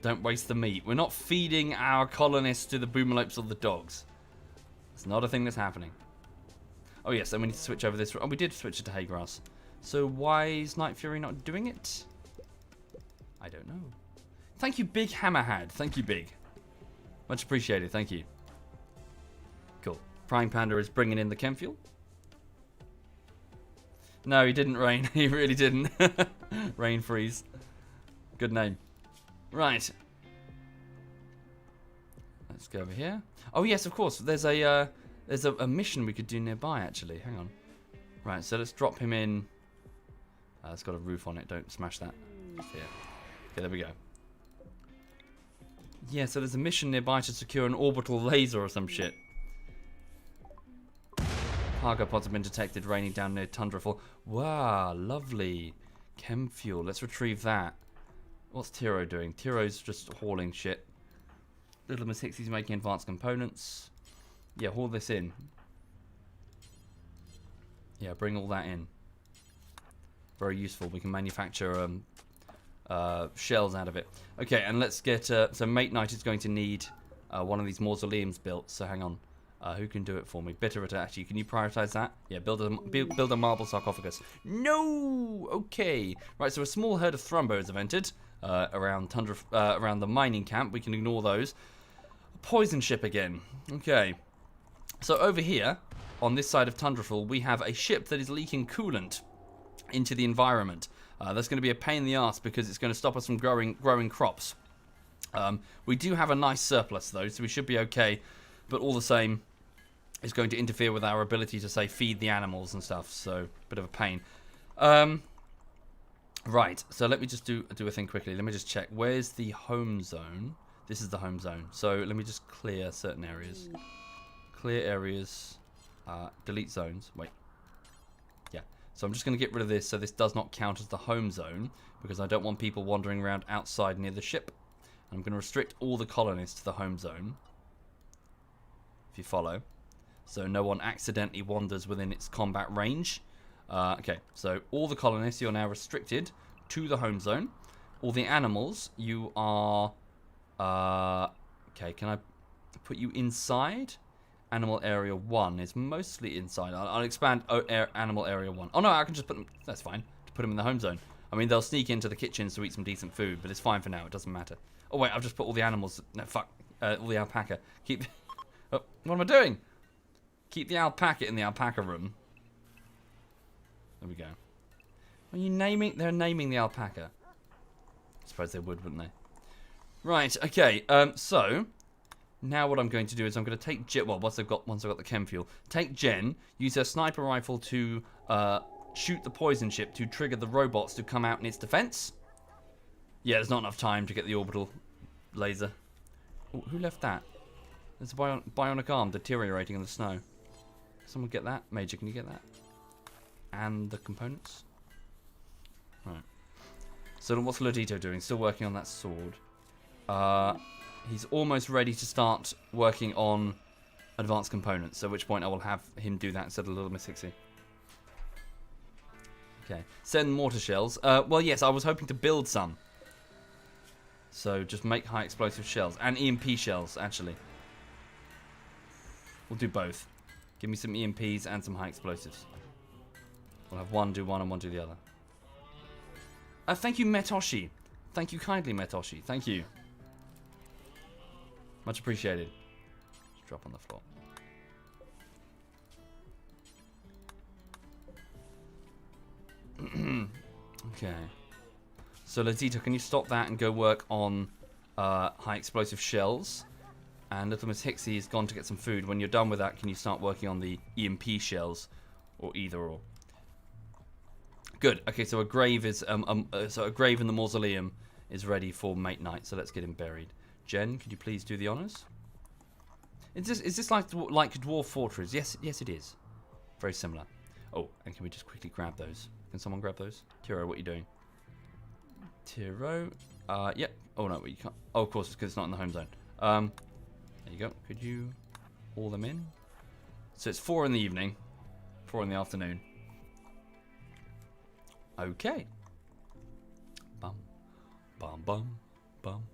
Don't waste the meat. We're not feeding our colonists to the boomalopes or the dogs. It's not a thing that's happening. Oh yes, and we need to switch over this. Oh, we did switch it to hay grass. So why is Night Fury not doing it? I don't know. Thank you, Big Hammerhead. Thank you, Big. Much appreciated. Thank you. Cool. Prime Panda is bringing in the chem fuel. No, he didn't, Rain. He really didn't. Rain Freeze. Good name. Right. Let's go over here. Oh yes, of course. There's a mission we could do nearby actually. Hang on. Right, so let's drop him in. It's got a roof on it. Don't smash that. Yeah. Okay, there we go. Yeah, so there's a mission nearby to secure an orbital laser or some shit. Cargo pods have been detected raining down near Tundrafall. Wow, lovely. Chem fuel. Let's retrieve that. What's Tiro doing? Tiro's just hauling shit. Little Miss Hixie's making advanced components. Yeah, haul this in. Yeah, bring all that in. Very useful. We can manufacture shells out of it. Okay, and let's get... so Mate Knight is going to need one of these mausoleums built. So hang on. Who can do it for me? Bitterroot, actually. Can you prioritize that? Yeah, build a marble sarcophagus. No! Okay. Right, so a small herd of Thrumbos have entered around the mining camp. We can ignore those. A poison ship again. Okay. So over here, on this side of Tundrafall, we have a ship that is leaking coolant into the environment. That's going to be a pain in the ass because it's going to stop us from growing crops. We do have a nice surplus, though, so we should be okay. But all the same, it's going to interfere with our ability to, say, feed the animals and stuff. So, bit of a pain. Right, so let me just do a thing quickly. Let me just check. Where's the home zone? This is the home zone. So, let me just clear certain areas. Clear areas. Delete zones. Wait. Yeah. So, I'm just going to get rid of this so this does not count as the home zone. Because I don't want people wandering around outside near the ship. I'm going to restrict all the colonists to the home zone. If you follow. So no one accidentally wanders within its combat range. Okay, so all the colonists, you're now restricted to the home zone. All the animals, you are... okay, can I put you inside? Animal Area 1 is mostly inside. I'll expand Animal Area 1. Oh no, I can just put them... That's fine. To put them in the home zone. I mean, they'll sneak into the kitchens to eat some decent food, but it's fine for now. It doesn't matter. Oh wait, I've just put all the animals... No, fuck. All the alpaca. Keep... Oh, what am I doing? Keep the alpaca in the alpaca room. There we go. Are you naming? They're naming the alpaca. I suppose they would, wouldn't they? Right. Okay. So now what I'm going to do is I'm going to take Jen. Well, once I've got the chem fuel, take Jen. Use her sniper rifle to shoot the poison ship to trigger the robots to come out in its defense. Yeah, there's not enough time to get the orbital laser. Ooh, who left that? There's a bionic arm deteriorating in the snow. Someone get that? Major, can you get that? And the components? Right. So what's Lodito doing? Still working on that sword. He's almost ready to start working on advanced components, at which point I will have him do that instead of Little Miss Hixie. Okay. Send mortar shells. Well, yes, I was hoping to build some. So just make high explosive shells. And EMP shells, actually. We'll do both. Give me some EMPs and some high explosives. We'll have one do one and one do the other. Thank you, Metoshi. Thank you kindly, Metoshi. Thank you. Much appreciated. Just drop on the floor. Okay. So, Lodito, can you stop that and go work on high explosive shells? And Little Miss Hixie has gone to get some food. When you're done with that, can you start working on the EMP shells? Or either or. Good. Okay, so a grave is a grave in the mausoleum is ready for Mate Knight. So let's get him buried. Jen, could you please do the honors? Is this like Dwarf Fortress? Yes, it is. Very similar. Oh, and can we just quickly grab those? Can someone grab those? Tiro, what are you doing? Tiro, yep. Oh no, you can't. Oh, of course, it's because it's not in the home zone. There you go. Could you haul them in? So it's 4 in the evening, 4 in the afternoon. Okay. Bum, bum, bum, bum,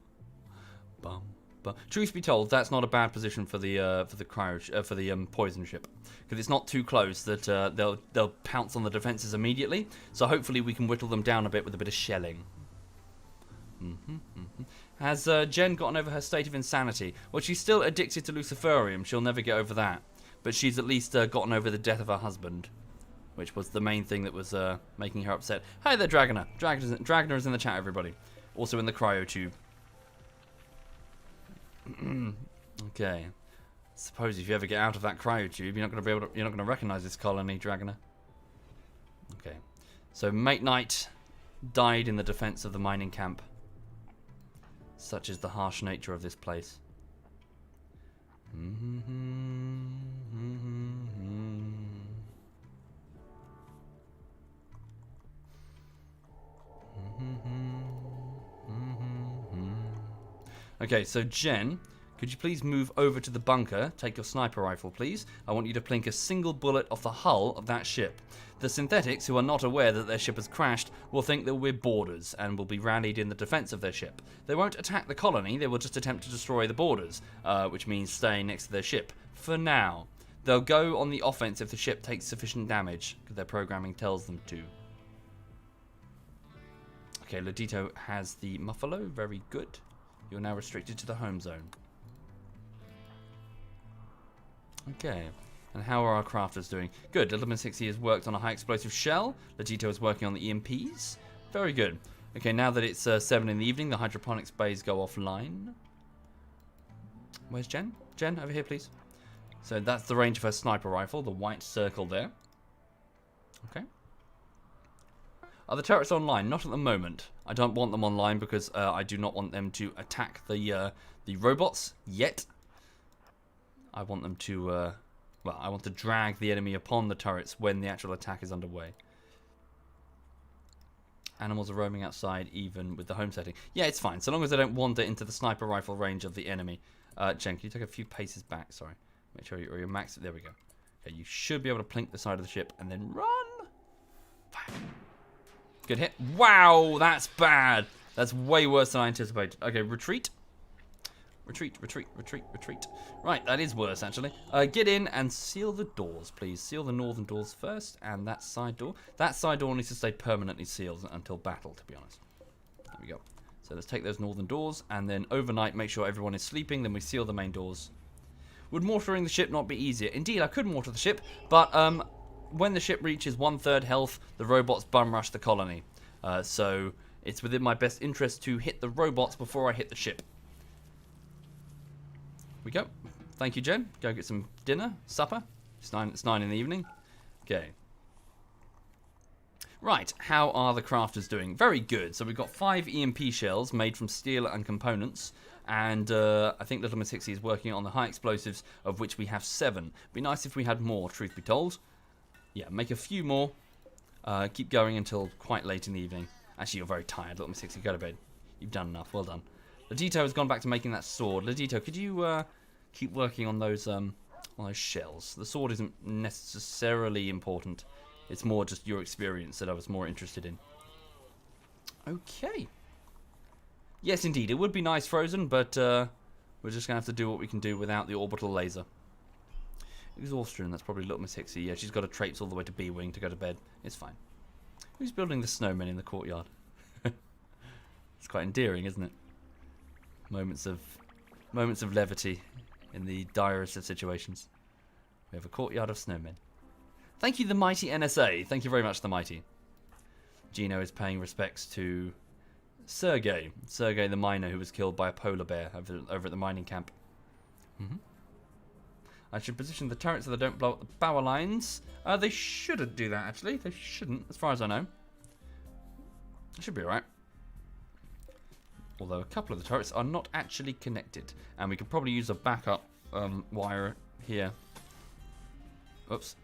bum, bum. Truth be told, that's not a bad position for the poison ship, because it's not too close that they'll pounce on the defenses immediately. So hopefully we can whittle them down a bit with a bit of shelling. Has Jen gotten over her state of insanity? Well, she's still addicted to Luciferium. She'll never get over that. But she's at least gotten over the death of her husband, which was the main thing that was making her upset. Hi there, Dragoner. Dragoner is in the chat, everybody. Also in the cryo tube. Okay. Suppose if you ever get out of that cryo tube, you're not going to recognize this colony, Dragoner. Okay. So Mate Knight died in the defense of the mining camp. Such is the harsh nature of this place. Okay, so Jen, could you please move over to the bunker? Take your sniper rifle, please. I want you to plink a single bullet off the hull of that ship. The synthetics, who are not aware that their ship has crashed, will think that we're boarders and will be rallied in the defense of their ship. They won't attack the colony, they will just attempt to destroy the boarders, which means staying next to their ship. For now. They'll go on the offense if the ship takes sufficient damage, because their programming tells them to. Okay, Lodito has the Muffalo. Very good. You're now restricted to the home zone. Okay. And how are our crafters doing? Good. Littleman 60 has worked on a high explosive shell. Lodito is working on the EMPs. Very good. Okay, now that it's 7 in the evening, the hydroponics bays go offline. Where's Jen? Jen, over here, please. So that's the range of her sniper rifle, the white circle there. Okay. Are the turrets online? Not at the moment. I don't want them online because I do not want them to attack the robots yet. I want them to, well, I want to drag the enemy upon the turrets when the actual attack is underway. Animals are roaming outside even with the home setting. Yeah, it's fine, so long as they don't wander into the sniper rifle range of the enemy. Jen, can you take a few paces back? Sorry. Make sure you're max. There we go. Okay, you should be able to plink the side of the ship and then run. Fire. Good hit. Wow, that's bad. That's way worse than I anticipated. Okay, retreat. Retreat, retreat, retreat, retreat. Right, that is worse, actually. Get in and seal the doors, please. Seal the northern doors first, and that side door. That side door needs to stay permanently sealed until battle, to be honest. There we go. So let's take those northern doors, and then overnight make sure everyone is sleeping, then we seal the main doors. Would mortaring the ship not be easier? Indeed, I could mortar the ship, but when the ship reaches 1/3 health, the robots bum rush the colony. So it's within my best interest to hit the robots before I hit the ship. We go. Thank you, Jen. Go get some dinner, supper. It's 9 in the evening. Okay. Right, how are the crafters doing? Very good. So we've got 5 EMP shells made from steel and components. And I think Little Miss Hixie is working on the high explosives, of which we have 7. Be nice if we had more, truth be told. Yeah, make a few more. Keep going until quite late in the evening. Actually, you're very tired, Little Miss Hixie. Go to bed. You've done enough. Well done. Lodito has gone back to making that sword. Lodito, could you keep working on those shells? The sword isn't necessarily important. It's more just your experience that I was more interested in. Okay. Yes, indeed. It would be nice frozen, but we're just going to have to do what we can do without the orbital laser. Exhaustion, that's probably Little Miss Hixie. Yeah, she's got to traipse all the way to B-Wing to go to bed. It's fine. Who's building the snowmen in the courtyard? It's quite endearing, isn't it? Moments of levity in the direst of situations. We have a courtyard of snowmen. Thank you, the mighty NSA. Thank you very much, the mighty. Gino is paying respects to Sergey the miner who was killed by a polar bear over at the mining camp. I should position the turrets so they don't blow up the power lines. They shouldn't do that, actually. They shouldn't, as far as I know. It should be alright. Although a couple of the turrets are not actually connected. And we could probably use a backup wire here. Oops.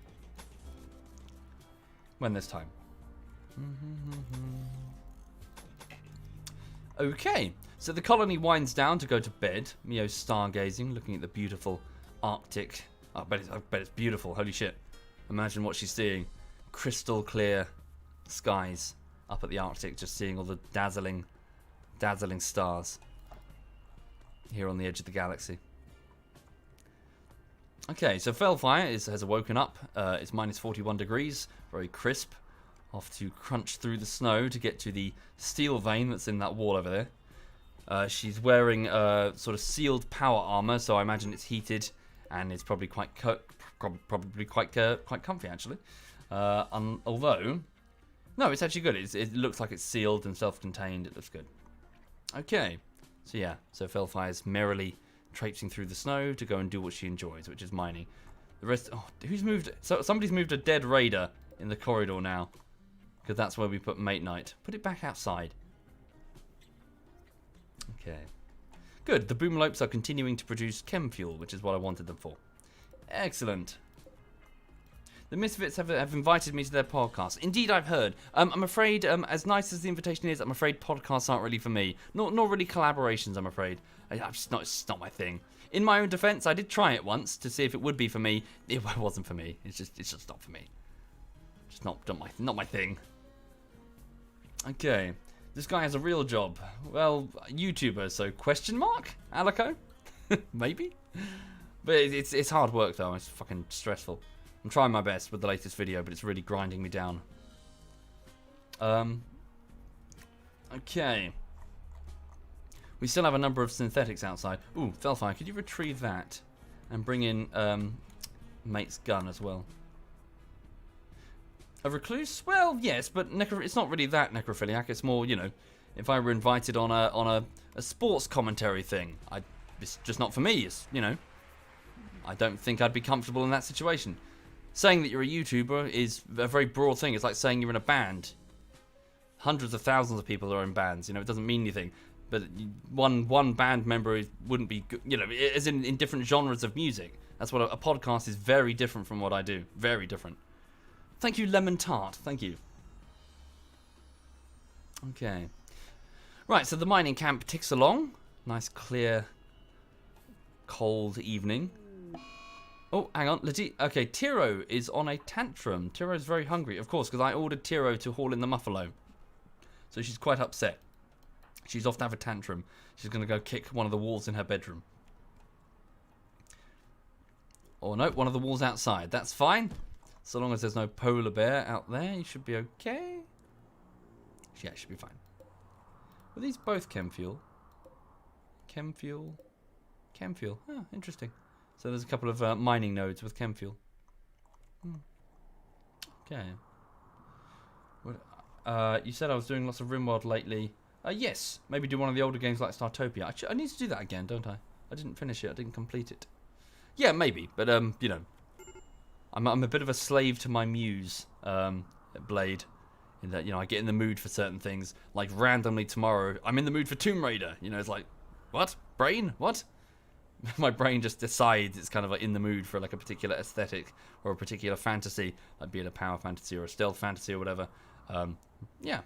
When there's time. Okay, so the colony winds down to go to bed. Mio's stargazing, looking at the beautiful Arctic. I bet it's beautiful. Holy shit! Imagine what she's seeing: crystal clear skies up at the Arctic, just seeing all the dazzling stars here on the edge of the galaxy. Okay, so Fellfire has woken up. It's minus 41 degrees, very crisp. Off to crunch through the snow to get to the steel vein that's in that wall over there. She's wearing sort of sealed power armor, so I imagine it's heated and it's probably quite comfy actually. Although, no, it's actually good. It looks like it's sealed and self-contained. It looks good. Okay, so yeah, so Fellfire's merrily traipsing through the snow to go and do what she enjoys, which is mining. The rest, who's moved? So somebody's moved a dead raider in the corridor now. Because that's where we put Mate Night. Put it back outside. Okay. Good. The Boomlopes are continuing to produce chem fuel, which is what I wanted them for. Excellent. The Misfits have invited me to their podcast. Indeed, I've heard. I'm afraid, as nice as the invitation is, I'm afraid podcasts aren't really for me. Nor really collaborations, I'm afraid. It's not my thing. In my own defense, I did try it once to see if it would be for me. It wasn't for me. It's just not for me. Just not my thing. Okay. This guy has a real job. Well, YouTuber, so question mark? Alico? Maybe? But it's hard work though, it's fucking stressful. I'm trying my best with the latest video, but it's really grinding me down. Okay. We still have a number of synthetics outside. Ooh, Felfire, could you retrieve that? And bring in mate's gun as well. A recluse? Well, yes, but it's not really that necrophiliac. It's more, you know, if I were invited on a sports commentary thing, it's just not for me. It's, you know, I don't think I'd be comfortable in that situation. Saying that you're a YouTuber is a very broad thing. It's like saying you're in a band. Hundreds of thousands of people are in bands. You know, it doesn't mean anything. But one band member wouldn't be, you know, as in different genres of music. That's what a podcast is. Very different from what I do. Very different. Thank you, Lemon Tart. Thank you. Okay. Right, so the mining camp ticks along. Nice, clear, cold evening. Oh, hang on. Okay, Tiro is on a tantrum. Tiro's very hungry, of course, because I ordered Tiro to haul in the muffalo. So she's quite upset. She's off to have a tantrum. She's going to go kick one of the walls in her bedroom. Oh, no, one of the walls outside. That's fine. So long as there's no polar bear out there, you should be okay. Yeah, should be fine. Were these both chem fuel? Chem fuel? Chem fuel. Oh, interesting. So there's a couple of mining nodes with chem fuel. Okay. You said I was doing lots of RimWorld lately. Yes. Maybe do one of the older games like Startopia. I need to do that again, don't I? I didn't finish it. I didn't complete it. Yeah, maybe. But, you know. I'm a bit of a slave to my muse, Blade. In that, you know, I get in the mood for certain things. Like, randomly tomorrow, I'm in the mood for Tomb Raider. You know, it's like, what? Brain? What? My brain just decides it's kind of like in the mood for like a particular aesthetic or a particular fantasy, like be it a power fantasy or a stealth fantasy or whatever. Yeah.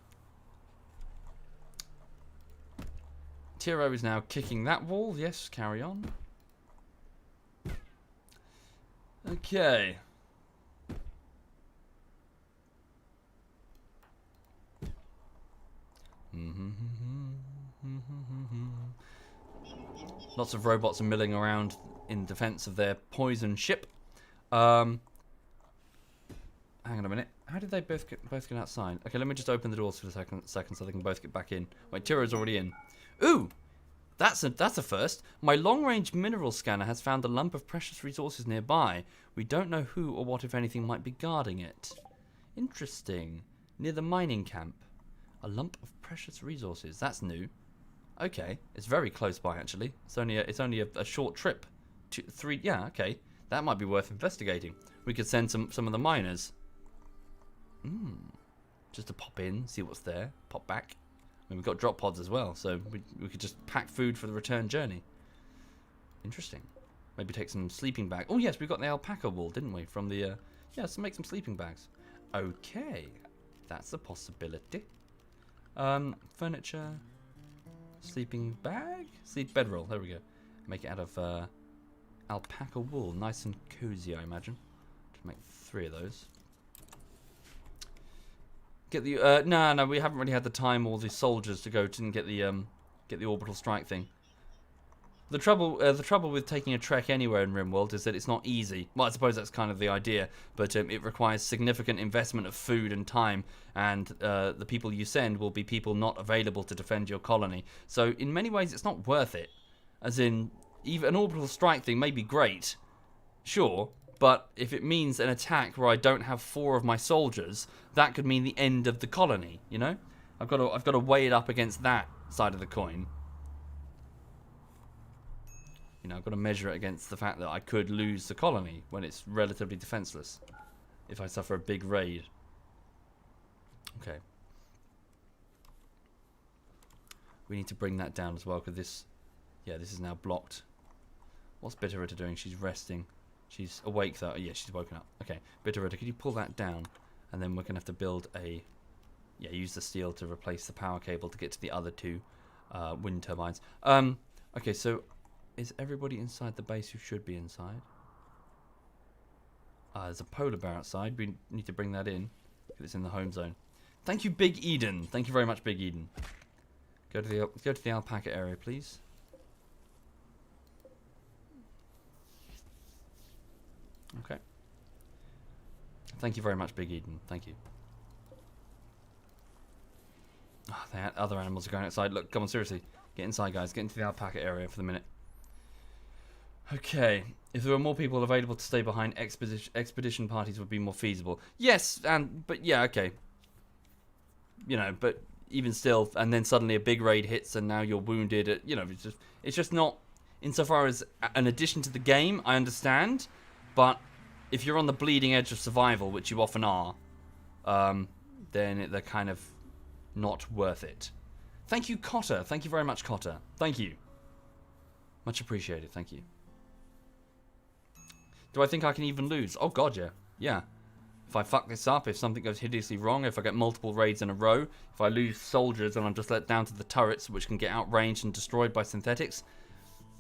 Tiro is now kicking that wall. Yes, carry on. Okay. Lots of robots are milling around in defense of their poison ship. Hang on a minute. How did they both get outside? Okay, let me just open the doors for a second so they can both get back in. Wait, Tiro's already in. Ooh! That's a first. My long-range mineral scanner has found a lump of precious resources nearby. We don't know who or what, if anything, might be guarding it. Interesting. Near the mining camp. A lump of precious resources. That's new. Okay, it's very close by actually. It's only a short trip. 3. Yeah, okay. That might be worth investigating. We could send some of the miners. Just to pop in, see what's there, pop back. I mean, we've got drop pods as well, so we could just pack food for the return journey. Interesting. Maybe take some sleeping bags. Oh yes, we got the alpaca wool, didn't we? From the yeah, so make some sleeping bags. Okay, that's a possibility. Furniture, sleeping bag, sleep bedroll. There we go. Make it out of alpaca wool, nice and cozy, I imagine. To make 3 of those. Get the no, we haven't really had the time or the soldiers to go and get the orbital strike thing. The trouble with taking a trek anywhere in RimWorld is that it's not easy. Well, I suppose that's kind of the idea, but it requires significant investment of food and time, and the people you send will be people not available to defend your colony. So in many ways, it's not worth it. As in, even an orbital strike thing may be great, sure. But if it means an attack where I don't have 4 of my soldiers, that could mean the end of the colony. You know, I've got to weigh it up against that side of the coin. You know, I've got to measure it against the fact that I could lose the colony when it's relatively defenseless if I suffer a big raid. Okay, we need to bring that down as well because this is now blocked. What's Bitterita doing? She's resting. She's awake though. Yeah, she's woken up. Okay, Bitterritter, could you pull that down? And then we're going to have to build a... Yeah, use the steel to replace the power cable to get to the other two wind turbines. Okay, so is everybody inside the base who should be inside? There's a polar bear outside. We need to bring that in. It's in the home zone. Thank you, Big Eden. Thank you very much, Big Eden. Go to the alpaca area, please. Okay. Thank you very much, Big Eden. Thank you. Oh, the other animals are going outside. Look, come on, seriously. Get inside, guys. Get into the alpaca area for the minute. Okay. If there were more people available to stay behind, expedition parties would be more feasible. Yes, but yeah, okay. You know, but even still, and then suddenly a big raid hits, and now you're wounded. You know, it's just not. Insofar as an addition to the game, I understand, but if you're on the bleeding edge of survival, which you often are, then they're kind of not worth it. Thank you, Cotter. Thank you very much, Cotter. Thank you. Much appreciated. Thank you. Do I think I can even lose? Oh, God, yeah. Yeah. If I fuck this up, if something goes hideously wrong, if I get multiple raids in a row, if I lose soldiers and I'm just let down to the turrets, which can get outranged and destroyed by synthetics,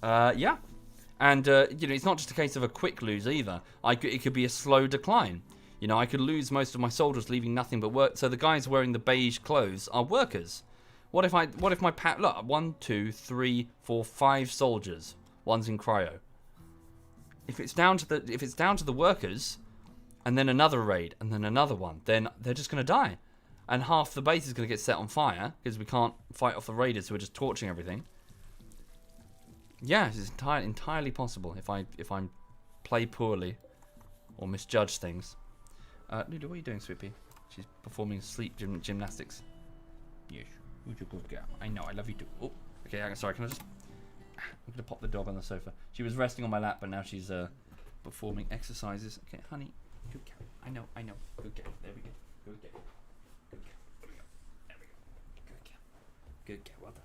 yeah. And, you know, it's not just a case of a quick lose either. It could be a slow decline. You know, I could lose most of my soldiers, leaving nothing but work. So the guys wearing the beige clothes are workers. What if my look, 1, 2, 3, 4, 5 soldiers. One's in cryo. If it's down to the workers, and then another raid, and then another one, then they're just going to die, and half the base is going to get set on fire because we can't fight off the raiders who are just torching everything. Yeah, it's entirely possible if I play poorly or misjudge things. Lulu, what are you doing, Sweepy? She's performing sleep gymnastics. Yes, you're a good girl. I know, I love you too. Oh, okay. Sorry, can I just? I'm gonna pop the dog on the sofa. She was resting on my lap, but now she's performing exercises. Okay, honey, good girl. I know. Good girl. There we go. Good girl. Good girl. There we go. Good girl. Good girl. Well done.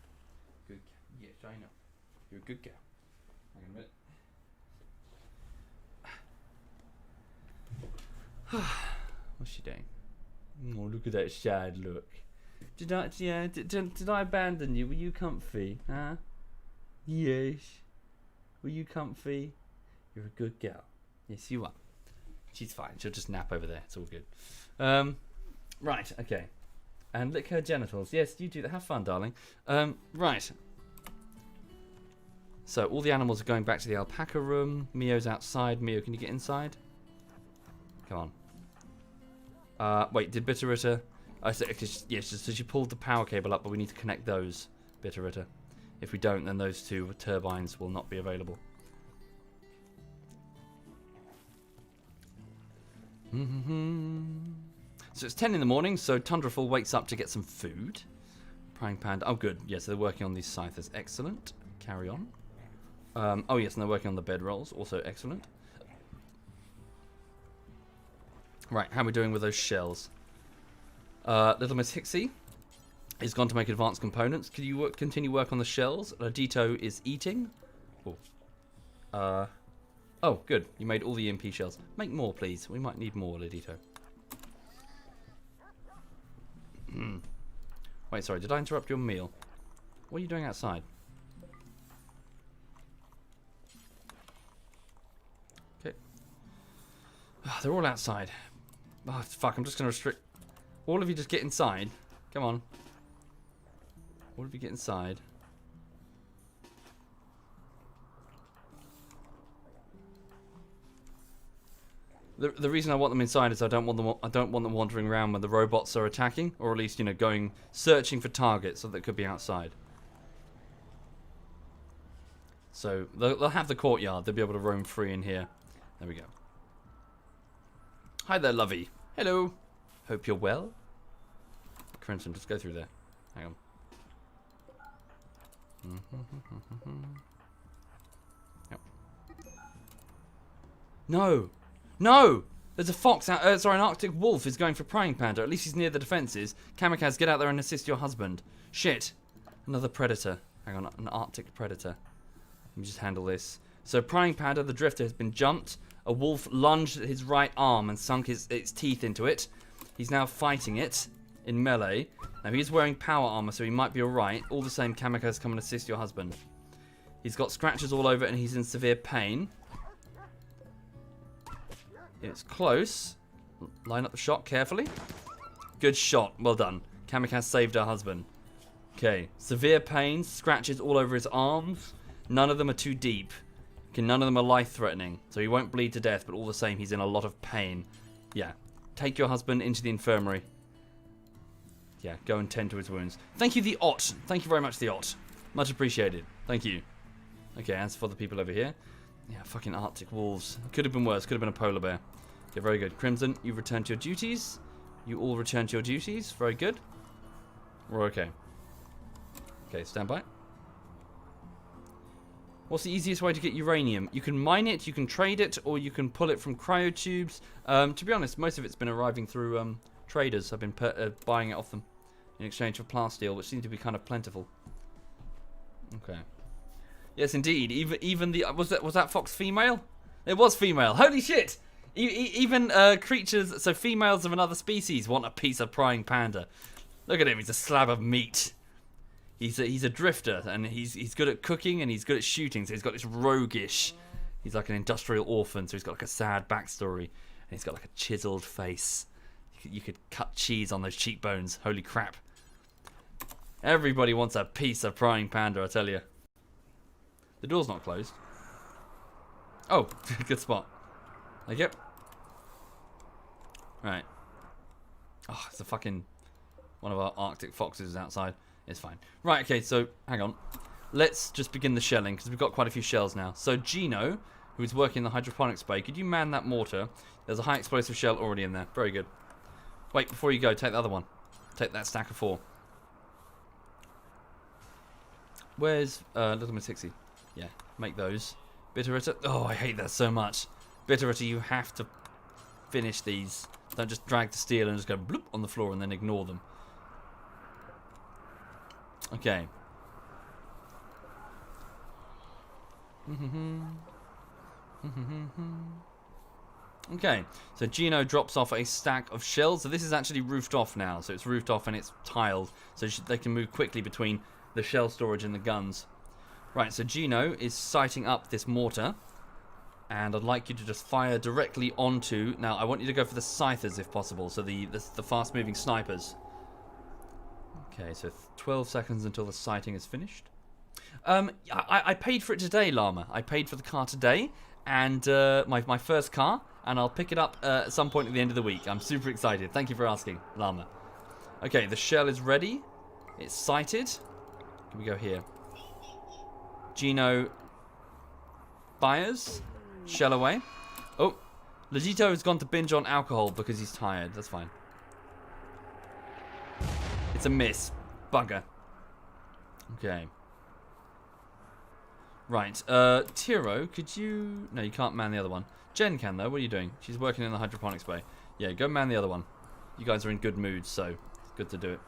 Good girl. Yes, I know. You're a good girl. Hang on a minute. What's she doing? Oh, look at that sad look. Did I abandon you? Were you comfy? Huh? Yes. Were you comfy? You're a good girl. Yes, you are. She's fine. She'll just nap over there. It's all good. Right. Okay. And lick her genitals. Yes, you do that. Have fun, darling. Right. So all the animals are going back to the alpaca room. Mio's outside. Mio, can you get inside? Come on. Wait, did Bitterritter... yes, so she pulled the power cable up, but we need to connect those, Bitterritter. If we don't, then those two turbines will not be available. So it's 10 in the morning, so Tundrafall wakes up to get some food. Praying Panda... Oh, good. Yes, they're working on these scythers. Excellent. Carry on. Oh, yes, and they're working on the bedrolls. Also excellent. Right, how are we doing with those shells? Little Miss Hixie is gone to make advanced components. Can you continue work on the shells? Ladito is eating. Oh. Oh, good. You made all the EMP shells. Make more, please. We might need more, Ladito. Wait, sorry. Did I interrupt your meal? What are you doing outside? Okay. Oh, they're all outside. Oh, fuck. I'm just going to restrict... All of you just get inside. Come on. All of you get inside. The reason I want them inside is I don't want them wandering around when the robots are attacking, or at least, you know, going searching for targets that could be outside. So they'll have the courtyard. They'll be able to roam free in here. There we go. Hi there, lovey. Hello. Hope you're well. Crimson, just go through there. Hang on. Yep. No! No! There's a fox out. Sorry, an Arctic wolf is going for Praying Panda. At least he's near the defences. Kamikaze, get out there and assist your husband. Shit. Another predator. Hang on, an Arctic predator. Let me just handle this. So Prying Panda, the drifter, has been jumped. A wolf lunged at his right arm and sunk its teeth into it. He's now fighting it in melee. Now he's wearing power armor, so he might be alright. All the same, Kamikaze, come and assist your husband. He's got scratches all over and he's in severe pain. It's close. Line up the shot carefully. Good shot. Well done. Kamikaze saved her husband. Okay. Severe pain. Scratches all over his arms. None of them are too deep. Okay, none of them are life-threatening. So he won't bleed to death, but all the same, he's in a lot of pain. Yeah. Take your husband into the infirmary. Yeah, go and tend to his wounds. Thank you, the Ot. Thank you very much, the Ot. Much appreciated. Thank you. Okay, as for the people over here. Yeah, fucking Arctic wolves. Could have been worse. Could have been a polar bear. Okay, very good. Crimson, you've returned to your duties. You all return to your duties. Very good. We're okay. Okay, stand by. What's the easiest way to get uranium? You can mine it, you can trade it, or you can pull it from cryotubes. To be honest, most of it's been arriving through traders. I've been buying it off them in exchange for plasteel, which seems to be kind of plentiful. Okay. Yes, indeed. Even the was that fox female? It was female. Holy shit! Even creatures, so females of another species, want a piece of Prying Panda. Look at him. He's a slab of meat. He's a drifter, and he's good at cooking and he's good at shooting. So he's got this roguish. He's like an industrial orphan, so he's got like a sad backstory, and he's got like a chiseled face. You could cut cheese on those cheekbones. Holy crap! Everybody wants a piece of Prying Panda, I tell you. The door's not closed. Oh, good spot. Like it. Right. Oh, it's a fucking one of our Arctic foxes outside. It's fine. Right, okay, so hang on. Let's just begin the shelling, because we've got quite a few shells now. So Gino, who is working in the hydroponics bay, could you man that mortar? There's a high explosive shell already in there. Very good. Wait, before you go, take the other one. Take that stack of 4. Where's Little Miss Hixie? Yeah, make those. Bitterritter. Oh, I hate that so much. Bitterritter, you have to finish these. Don't just drag the steel and just go bloop on the floor and then ignore them. Okay. Okay, so Gino drops off a stack of shells. So this is actually roofed off now. So it's roofed off and it's tiled. So they can move quickly between the shell storage and the guns. Right, so Gino is sighting up this mortar. And I'd like you to just fire directly onto... Now, I want you to go for the scythers if possible. So the fast-moving snipers. Okay, so 12 seconds until the sighting is finished. I paid for it today, Llama. I paid for the car today. And my first car. And I'll pick it up at some point at the end of the week. I'm super excited. Thank you for asking, Llama. Okay, the shell is ready. It's sighted. Can we go here? Gino fires. Shell away. Oh, Legito has gone to binge on alcohol because he's tired. That's fine. It's a miss. Bugger. Okay. Right. Tiro, could you... No, you can't man the other one. Jen can, though. What are you doing? She's working in the hydroponics bay. Yeah, go man the other one. You guys are in good mood, so it's good to do it.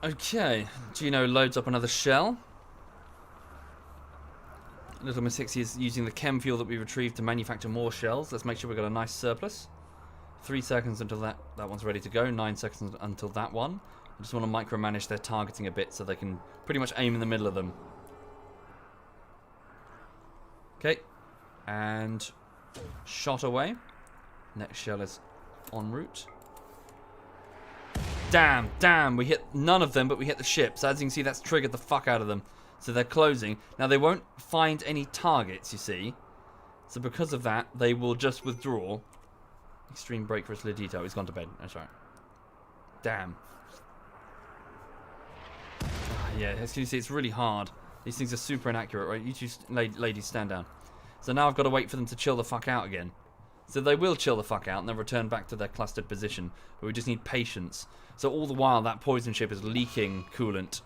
Okay. Gino loads up another shell. Little Miss Hixie is using the chem fuel that we retrieved to manufacture more shells. Let's make sure we've got a nice surplus. 3 seconds until that one's ready to go. 9 seconds until that one. I just want to micromanage their targeting a bit so they can pretty much aim in the middle of them. Okay. And shot away. Next shell is en route. Damn. We hit none of them, but we hit the ship. So as you can see, that's triggered the fuck out of them. So they're closing. Now, they won't find any targets, you see. So because of that, they will just withdraw. Extreme break for Slidito. He's gone to bed. That's right. Damn. Yeah, as you see, it's really hard. These things are super inaccurate, right? You two ladies, stand down. So now I've got to wait for them to chill the fuck out again. So they will chill the fuck out and then return back to their clustered position. But we just need patience. So all the while, that poison ship is leaking coolant.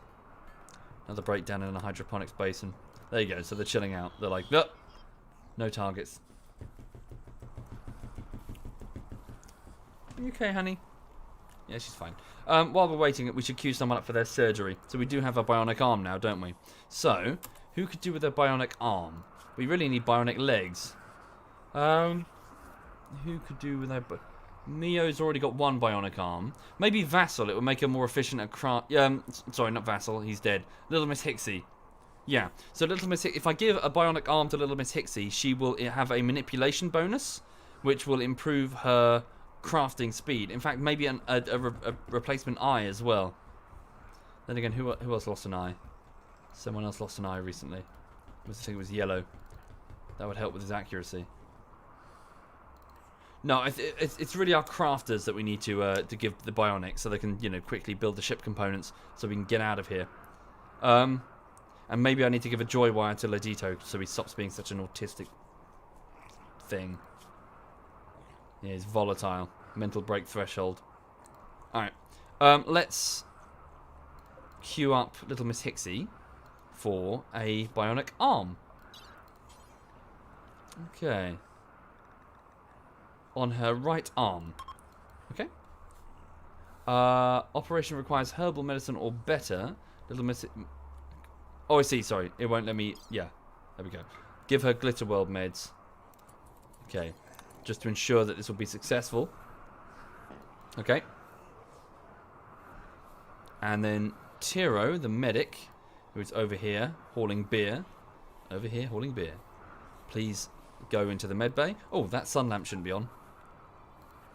Another breakdown in a hydroponics basin. There you go. So they're chilling out. They're like, nope. No targets. You okay, honey? Yeah, she's fine. While we're waiting, we should queue someone up for their surgery. So we do have a bionic arm now, don't we? So, who could do with a bionic arm? We really need bionic legs. Who could do with that? Mio's already got one bionic arm. Maybe Vassal. It would make her more efficient at craft. Sorry, not Vassal. He's dead. Little Miss Hixie. Yeah. So Little Miss, if I give a bionic arm to Little Miss Hixie, she will have a manipulation bonus, which will improve her crafting speed. In fact, maybe a replacement eye as well. Then again, who else lost an eye? Someone else lost an eye recently. I think it was yellow. That would help with his accuracy. No, it's really our crafters that we need to give the bionics so they can, you know, quickly build the ship components so we can get out of here. And maybe I need to give a joy wire to Ladito so he stops being such an autistic thing. Yeah, he's volatile. Mental break threshold. Alright. Let's queue up Little Miss Hixie for a bionic arm. Okay. On her right arm. Okay. Operation requires herbal medicine or better. Little Miss... Oh, I see. Sorry. It won't let me... Yeah. There we go. Give her Glitter World meds. Okay. Just to ensure that this will be successful. Okay. And then Tiro, the medic, who's over here hauling beer. Over here hauling beer. Please go into the med bay. Oh, that sun lamp shouldn't be on.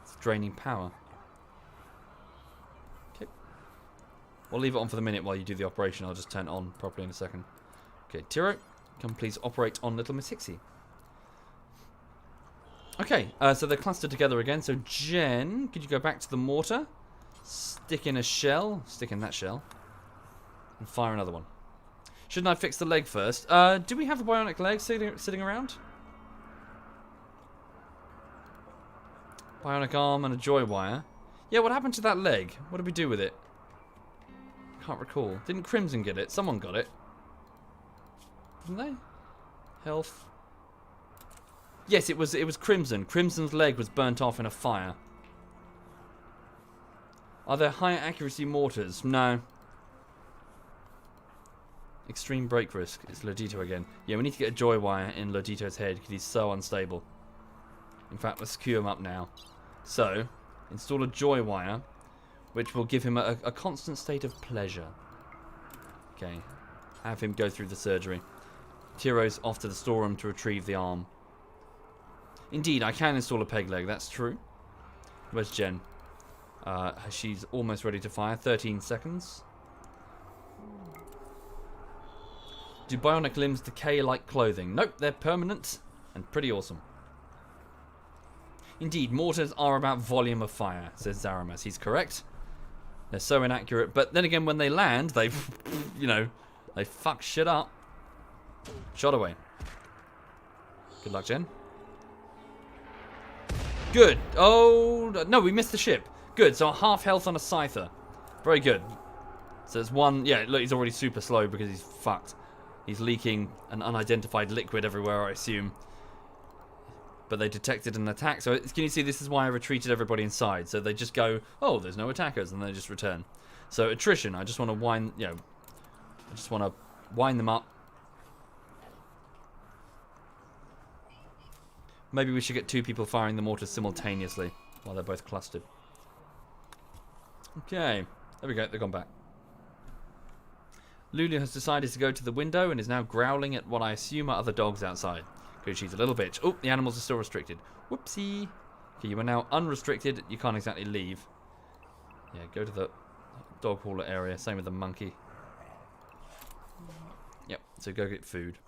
It's draining power. Okay. We'll leave it on for the minute while you do the operation. I'll just turn it on properly in a second. Okay, Tiro, come please operate on Little Miss Hixie. Okay, so they're clustered together again. So Jen, could you go back to the mortar? Stick in a shell. Stick in that shell. And fire another one. Shouldn't I fix the leg first? Do we have a bionic leg sitting around? Bionic arm and a joy wire. Yeah, what happened to that leg? What did we do with it? Can't recall. Didn't Crimson get it? Someone got it. Didn't they? Health. Yes, it was Crimson. Crimson's leg was burnt off in a fire. Are there higher accuracy mortars? No. Extreme break risk. It's Lodito again. Yeah, we need to get a joy wire in Lodito's head because he's so unstable. In fact, let's queue him up now. So, install a joy wire, which will give him a constant state of pleasure. Okay. Have him go through the surgery. Tiro's off to the storeroom to retrieve the arm. Indeed, I can install a peg leg. That's true. Where's Jen? She's almost ready to fire. 13 seconds. Do bionic limbs decay like clothing? Nope, they're permanent and pretty awesome. Indeed, mortars are about volume of fire, says Zaramas. He's correct. They're so inaccurate, but then again, when they land, they, you know, they fuck shit up. Shot away. Good luck, Jen. Good. Oh, no, we missed the ship. Good, so half health on a Scyther. Very good. So there's one, yeah, look, he's already super slow because he's fucked. He's leaking an unidentified liquid everywhere, I assume. But they detected an attack. So can you see this is why I retreated everybody inside. So they just go, oh, there's no attackers, and they just return. So attrition, I just want to wind, you know, I just want to wind them up. Maybe we should get 2 people firing the mortars simultaneously while they're both clustered. Okay, there we go, they've gone back. Lulu has decided to go to the window and is now growling at what I assume are other dogs outside. Because she's a little bitch. Oh, the animals are still restricted. Whoopsie. Okay, you are now unrestricted. You can't exactly leave. Yeah, go to the dog hauler area. Same with the monkey. Yep, so go get food.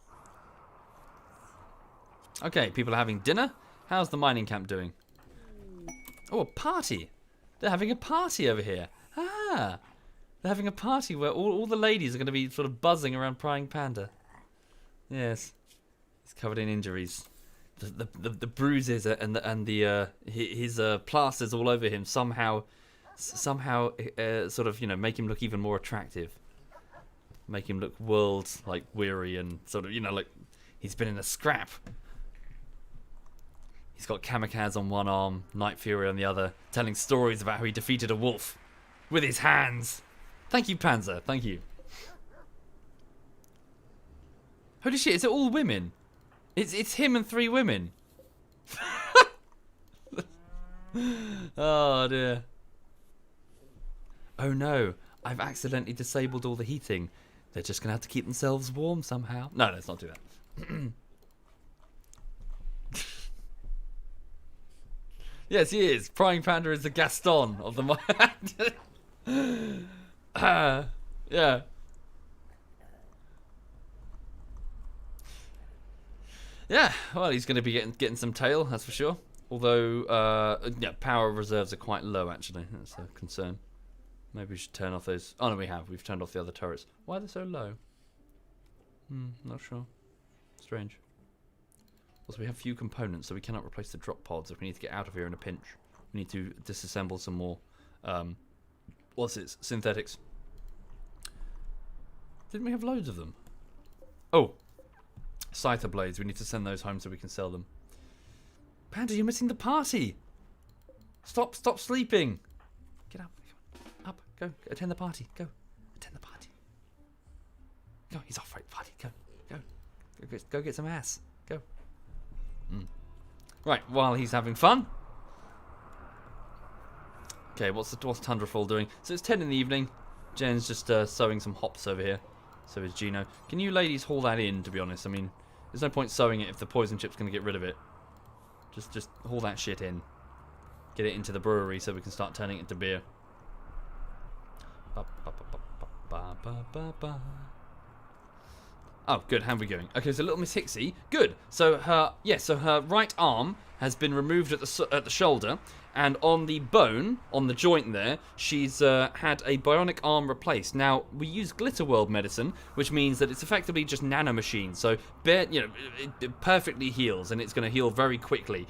Okay, people are having dinner. How's the mining camp doing? Oh, a party. They're having a party over here. Ah. They're having a party where all the ladies are going to be sort of buzzing around Prying Panda. Yes. He's covered in injuries. The bruises and his plasters all over him somehow sort of, you know, make him look even more attractive. Make him look world weary and sort of, you know, like he's been in a scrap. He's got kamikaze on one arm, Night Fury on the other, telling stories about how he defeated a wolf with his hands. Thank you, Panzer. Thank you. Holy shit, is it all women? It's him and 3 women. Oh, dear. Oh, no. I've accidentally disabled all the heating. They're just going to have to keep themselves warm somehow. No, let's not do that. Yes, he is. Prying Panda is the Gaston of the yeah. Yeah, well, he's going to be getting some tail, that's for sure. Although, yeah, power reserves are quite low, actually. That's a concern. Maybe we should turn off those. Oh, no, we have. We've turned off the other turrets. Why are they so low? Not sure. Strange. Also, we have few components, so we cannot replace the drop pods if we need to get out of here in a pinch. We need to disassemble some more, synthetics. Didn't we have loads of them? Oh, Scyther blades. We need to send those home so we can sell them. Panda, you're missing the party. Stop sleeping. Get up. Up. Go. Attend the party. Go. Attend the party. Go. He's off right party. Go. Go get some ass. Go. Right, while he's having fun. Okay, what's Tundrafall doing? So it's 10 in the evening. Jen's just sewing some hops over here. So is Gino. Can you ladies haul that in, to be honest? I mean, there's no point sewing it if the poison chip's going to get rid of it. Just haul that shit in. Get it into the brewery so we can start turning it into beer. Oh, good. How are we going? Okay, so little Miss Hixie, good. So her right arm has been removed at the shoulder, and on the bone, on the joint there, she's had a bionic arm replaced. Now we use Glitter World medicine, which means that it's effectively just nanomachines. So it perfectly heals, and it's going to heal very quickly.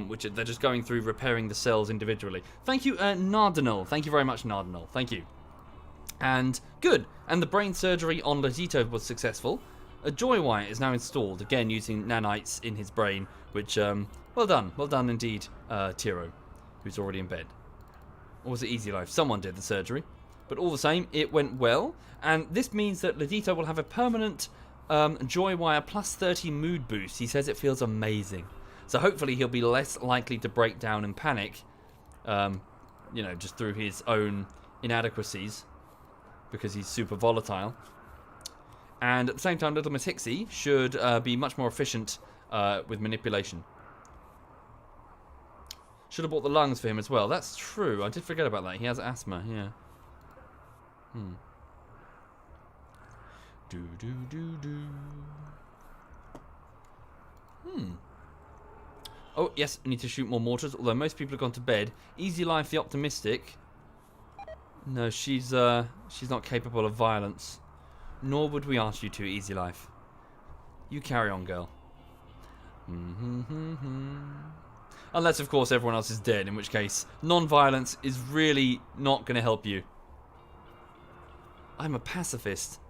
Which they're just going through repairing the cells individually. Thank you, Nardinal. Thank you very much, Nardinal. Thank you. And good. And the brain surgery on Ladito was successful. A joy wire is now installed, again using nanites in his brain, which, well done indeed, Tiro, who's already in bed. Or was it Easy Life? Someone did the surgery. But all the same, it went well, and this means that Ladito will have a permanent joy wire plus 30 mood boost. He says it feels amazing. So hopefully he'll be less likely to break down and panic, just through his own inadequacies, because he's super volatile. And at the same time, little Miss Hixie should be much more efficient with manipulation. Should have bought the lungs for him as well. That's true. I did forget about that. He has asthma, yeah. Oh, yes, I need to shoot more mortars, although most people have gone to bed. Easy Life the Optimistic. No, she's not capable of violence. Nor would we ask you to, Easy Life. You carry on, girl. Unless, of course, everyone else is dead, in which case non-violence is really not going to help you. I'm a pacifist.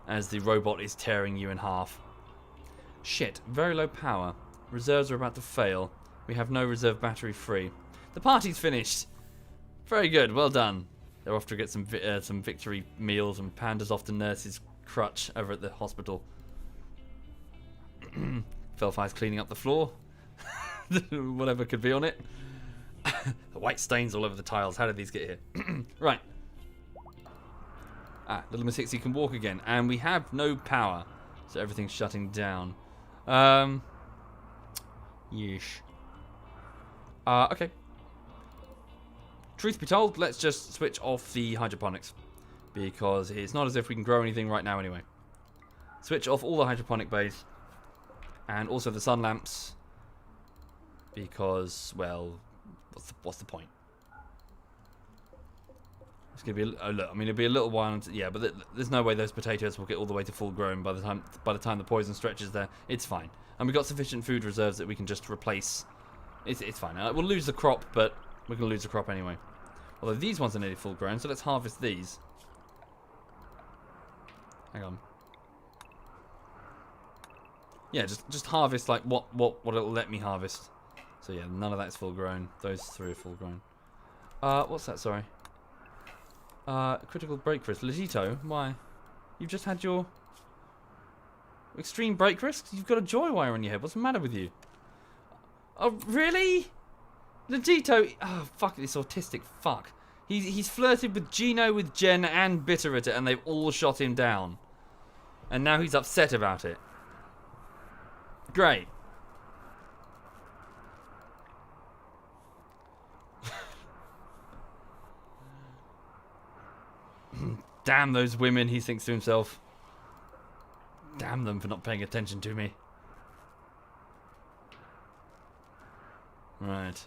As the robot is tearing you in half. Shit, very low power. Reserves are about to fail. We have no reserve battery free. The party's finished. Very good, well done. They're off to get some victory meals, and Panda's off to nurse his crutch over at the hospital. Felfire's cleaning up the floor. Whatever could be on it. The white stains all over the tiles. How did these get here? Right. Little Miss Hixie can walk again. And we have no power. So everything's shutting down. Yeesh. Okay. Truth be told, let's just switch off the hydroponics, because it's not as if we can grow anything right now anyway. Switch off all the hydroponic bays, and also the sun lamps, because, well, what's the point? It's gonna be it'll be a little while, yeah, but there's no way those potatoes will get all the way to full grown by the time the poison stretches there. It's fine, and we've got sufficient food reserves that we can just replace. It's fine. We'll lose the crop, but we're gonna lose the crop anyway. Although these ones are nearly full grown, so let's harvest these. Hang on. Yeah, just harvest like what it'll let me harvest. So yeah, none of that's full grown. Those 3 are full grown. What's that? Sorry. Critical break risk. Legito, why? You've just had your extreme break risks? You've got a joy wire on your head. What's the matter with you? Oh, really? Legito, oh, fuck this autistic fuck. He's flirted with Gino, with Jen, and Bitter at it, and they've all shot him down. And now he's upset about it. Great. Damn those women, he thinks to himself. Damn them for not paying attention to me. Right.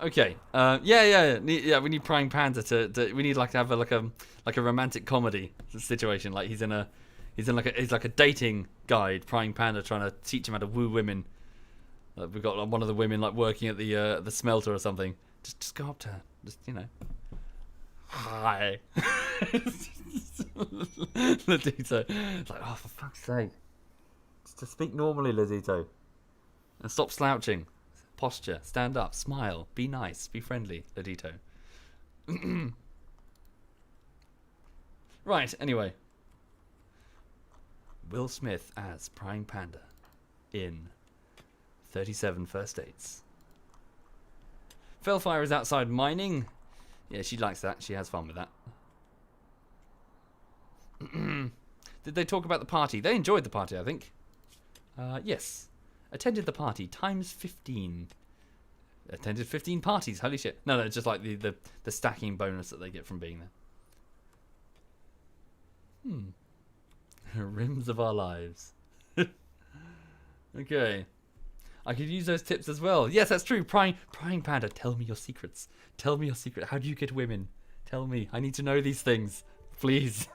Okay. Yeah. We need Praying Panda to we need like to have a romantic comedy situation. Like he's like a dating guide. Praying Panda trying to teach him how to woo women. We've got one of the women like working at the smelter or something. Just go up to her. Just hi. Lizito. It's like, oh, for fuck's sake. Just speak normally, Lizito. And stop slouching. Posture. Stand up. Smile. Be nice. Be friendly, Lizito. Right, anyway. Will Smith as Praying Panda in 37 First Dates. Fellfire is outside mining. Yeah, she likes that. She has fun with that. Did they talk about the party? They enjoyed the party, I think. Yes. Attended the party times 15. Attended 15 parties. Holy shit. No, it's just like the stacking bonus that they get from being there. Rims of our lives. Okay. I could use those tips as well. Yes, that's true. Prying Panda, tell me your secrets. Tell me your secret. How do you get women? Tell me. I need to know these things. Please.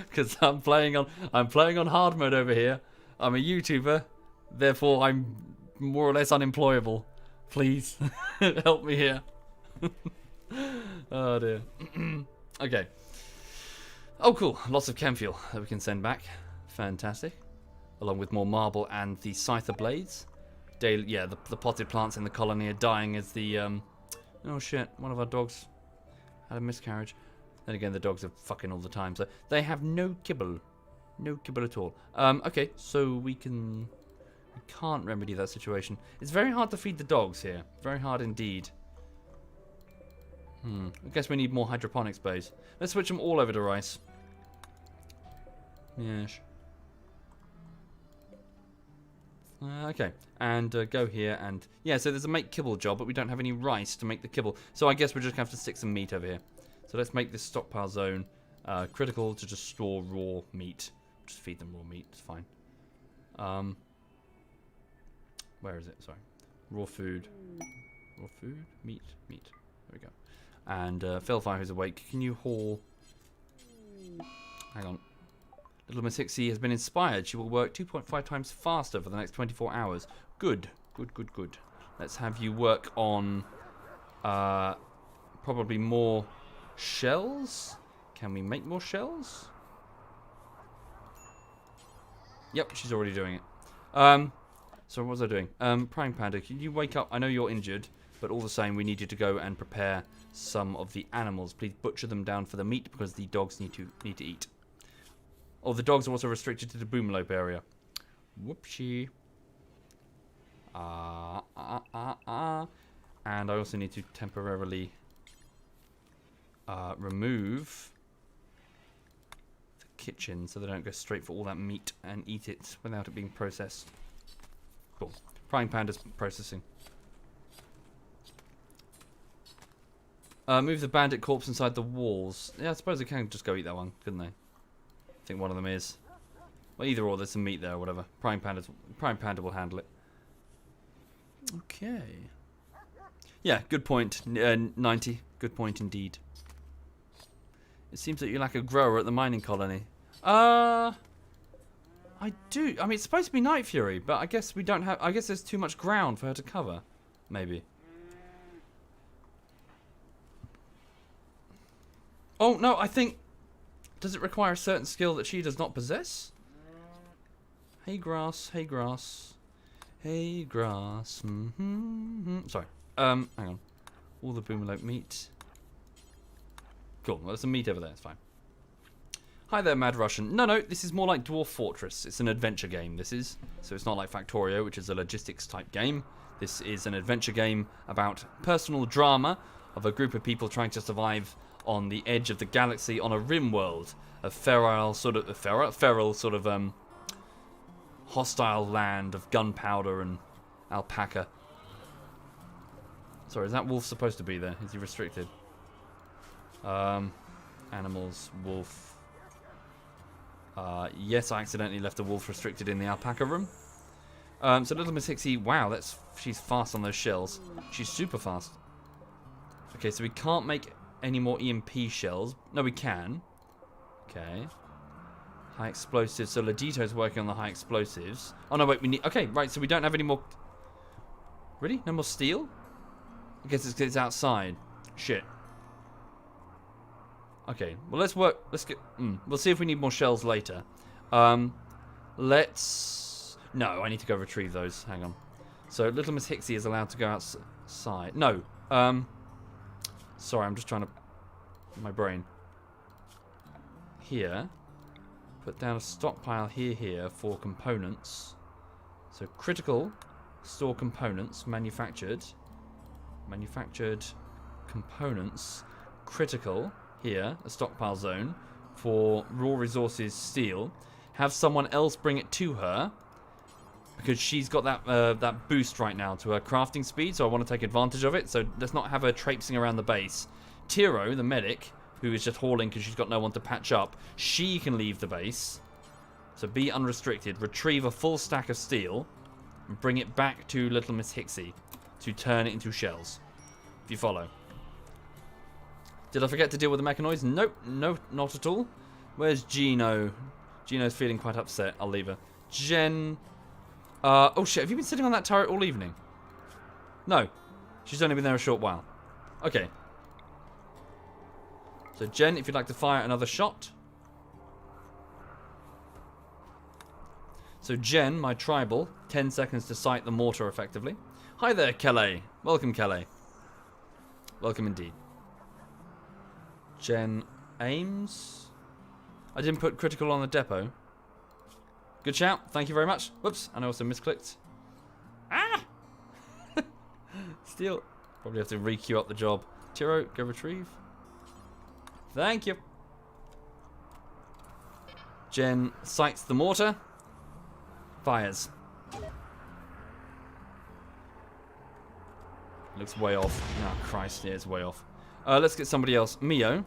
Because I'm playing on hard mode over here. I'm a YouTuber. Therefore, I'm more or less unemployable. Please. Help me here. Oh, dear. Okay. Oh, cool. Lots of chem fuel that we can send back. Fantastic. Along with more marble and the scyther blades. The potted plants in the colony are dying as the... Oh shit, one of our dogs had a miscarriage. Then again, the dogs are fucking all the time, so they have no kibble. No kibble at all. Okay, so we can't remedy that situation. It's very hard to feed the dogs here. Very hard indeed. I guess we need more hydroponic space. Let's switch them all over to rice. Yes. Okay, and go here and... Yeah, so there's a make kibble job, but we don't have any rice to make the kibble. So I guess we're just going to have to stick some meat over here. So let's make this stockpile zone critical to just store raw meat. Just feed them raw meat, it's fine. Where is it? Sorry. Raw food. Raw food? Meat? Meat. There we go. And Fellfire, who's awake, can you haul... Hang on. Little Miss Hixie has been inspired. She will work 2.5 times faster for the next 24 hours. Good. Good, good, good. Let's have you work on probably more shells. Can we make more shells? Yep, she's already doing it. So what was I doing? Praying Panda, can you wake up? I know you're injured, but all the same, we need you to go and prepare some of the animals. Please butcher them down for the meat because the dogs need to eat. Oh, the dogs are also restricted to the boomlope area. Whoopsie. And I also need to temporarily remove the kitchen so they don't go straight for all that meat and eat it without it being processed. Cool. Praying Panda's processing. Move the bandit corpse inside the walls. Yeah, I suppose they can just go eat that one, couldn't they? I think one of them is. Well, either or, there's some meat there or whatever. Praying Panda will handle it. Okay. Yeah, good point. 90. Good point indeed. It seems that you're like a grower at the mining colony. I do. I mean, it's supposed to be Night Fury, but I guess we don't have... I guess there's too much ground for her to cover. Maybe. Oh, no, I think... Does it require a certain skill that she does not possess? Hey grass, hey grass, hey grass. Sorry. Hang on. All the boomalope meat. Cool. Well, there's some meat over there. It's fine. Hi there, Mad Russian. No, this is more like Dwarf Fortress. It's an adventure game, this is. So it's not like Factorio, which is a logistics type game. This is an adventure game about personal drama of a group of people trying to survive on the edge of the galaxy on a RimWorld. A feral sort of hostile land of gunpowder and alpaca. Sorry, is that wolf supposed to be there? Is he restricted? Animals, wolf. Yes, I accidentally left the wolf restricted in the alpaca room. So little Miss Hixie, wow, she's fast on those shells. She's super fast. Okay, so we can't make any more EMP shells. No, we can. Okay. High explosives. So Ladito's working on the high explosives. Oh, no, wait, we need... Okay, right, so we don't have any more... Really? No more steel? I guess it's 'cause it's outside. Shit. Okay, well, let's work... Let's get... We'll see if we need more shells later. Let's... No, I need to go retrieve those. Hang on. So little Miss Hixie is allowed to go outside. No. Sorry, I'm just trying to... My brain. Here. Put down a stockpile here for components. So critical. Store components. Manufactured. Manufactured components. Critical. Here. A stockpile zone. For raw resources steel. Have someone else bring it to her. Because she's got that boost right now to her crafting speed, so I want to take advantage of it. So let's not have her traipsing around the base. Tiro, the medic, who is just hauling because she's got no one to patch up, she can leave the base. So be unrestricted. Retrieve a full stack of steel and bring it back to little Miss Hixie to turn it into shells. If you follow. Did I forget to deal with the mechanoids? Nope, no, not at all. Where's Gino? Gino's feeling quite upset. I'll leave her. Jen... oh shit, have you been sitting on that turret all evening? No. She's only been there a short while. Okay. So Jen, if you'd like to fire another shot. So Jen, my tribal, 10 seconds to sight the mortar effectively. Hi there, Kelly. Welcome, Kelly. Welcome indeed. Jen aims. I didn't put critical on the depot. Good shout. Thank you very much. Whoops. And I also misclicked. Ah! Steal. Probably have to re-queue up the job. Tiro, go retrieve. Thank you. Jen sights the mortar. Fires. Looks way off. Oh, Christ. Yeah, it's way off. Let's get somebody else. Mio,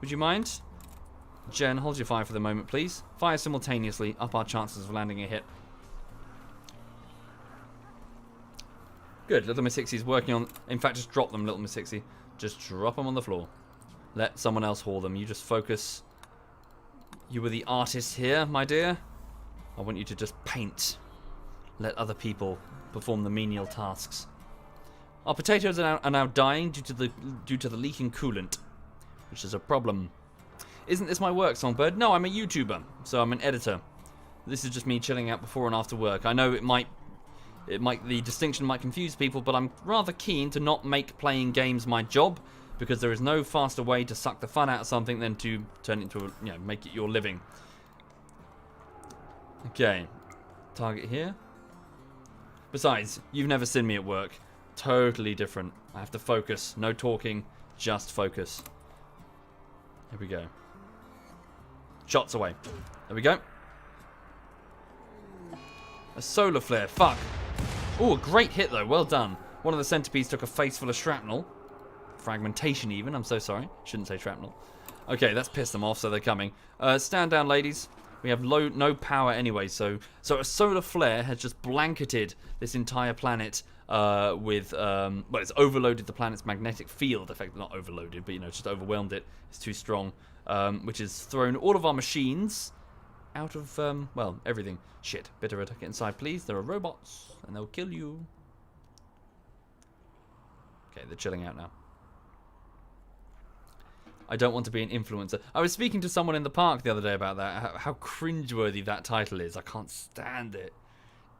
would you mind? Jen, hold your fire for the moment, please. Fire simultaneously. Up our chances of landing a hit. Good. Little Miss Hixie's working on... In fact, just drop them, Little Miss Hixie. Just drop them on the floor. Let someone else haul them. You just focus. You were the artist here, my dear. I want you to just paint. Let other people perform the menial tasks. Our potatoes are now dying due to the leaking coolant, which is a problem. Isn't this my work, Songbird? No, I'm a YouTuber, so I'm an editor. This is just me chilling out before and after work. I know the distinction might confuse people, but I'm rather keen to not make playing games my job, because there is no faster way to suck the fun out of something than to turn it into, make it your living. Okay, target here. Besides, you've never seen me at work. Totally different. I have to focus. No talking, just focus. Here we go. Shots away. There we go. A solar flare. Fuck. Oh, a great hit though. Well done. One of the centipedes took a face full of shrapnel. Fragmentation even. I'm so sorry. Shouldn't say shrapnel. Okay, that's pissed them off, so they're coming. Stand down, ladies. We have no power anyway, so a solar flare has just blanketed this entire planet with... well, it's overloaded the planet's magnetic field. Effectively, not overloaded, but, it's just overwhelmed it. It's too strong. Which has thrown all of our machines out of, well, everything. Shit. Bitterwood, get inside, please. There are robots, and they'll kill you. Okay, they're chilling out now. I don't want to be an influencer. I was speaking to someone in the park the other day about that, how cringeworthy that title is. I can't stand it.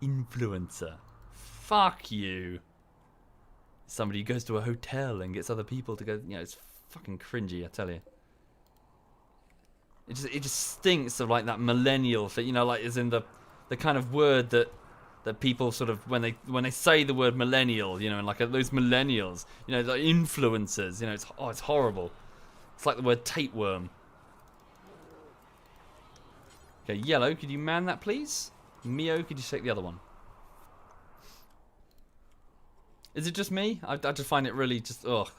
Influencer. Fuck you. Somebody who goes to a hotel and gets other people to go, you know, it's fucking cringy, I tell you. It just stinks of like that millennial thing, you know, like as in the kind of word that people sort of when they say the word millennial, you know, and like those millennials, you know, the influencers, you know, it's horrible. It's like the word tapeworm. Okay, Yellow, could you man that please? Mio, could you take the other one? Is it just me? I just find it really just ugh.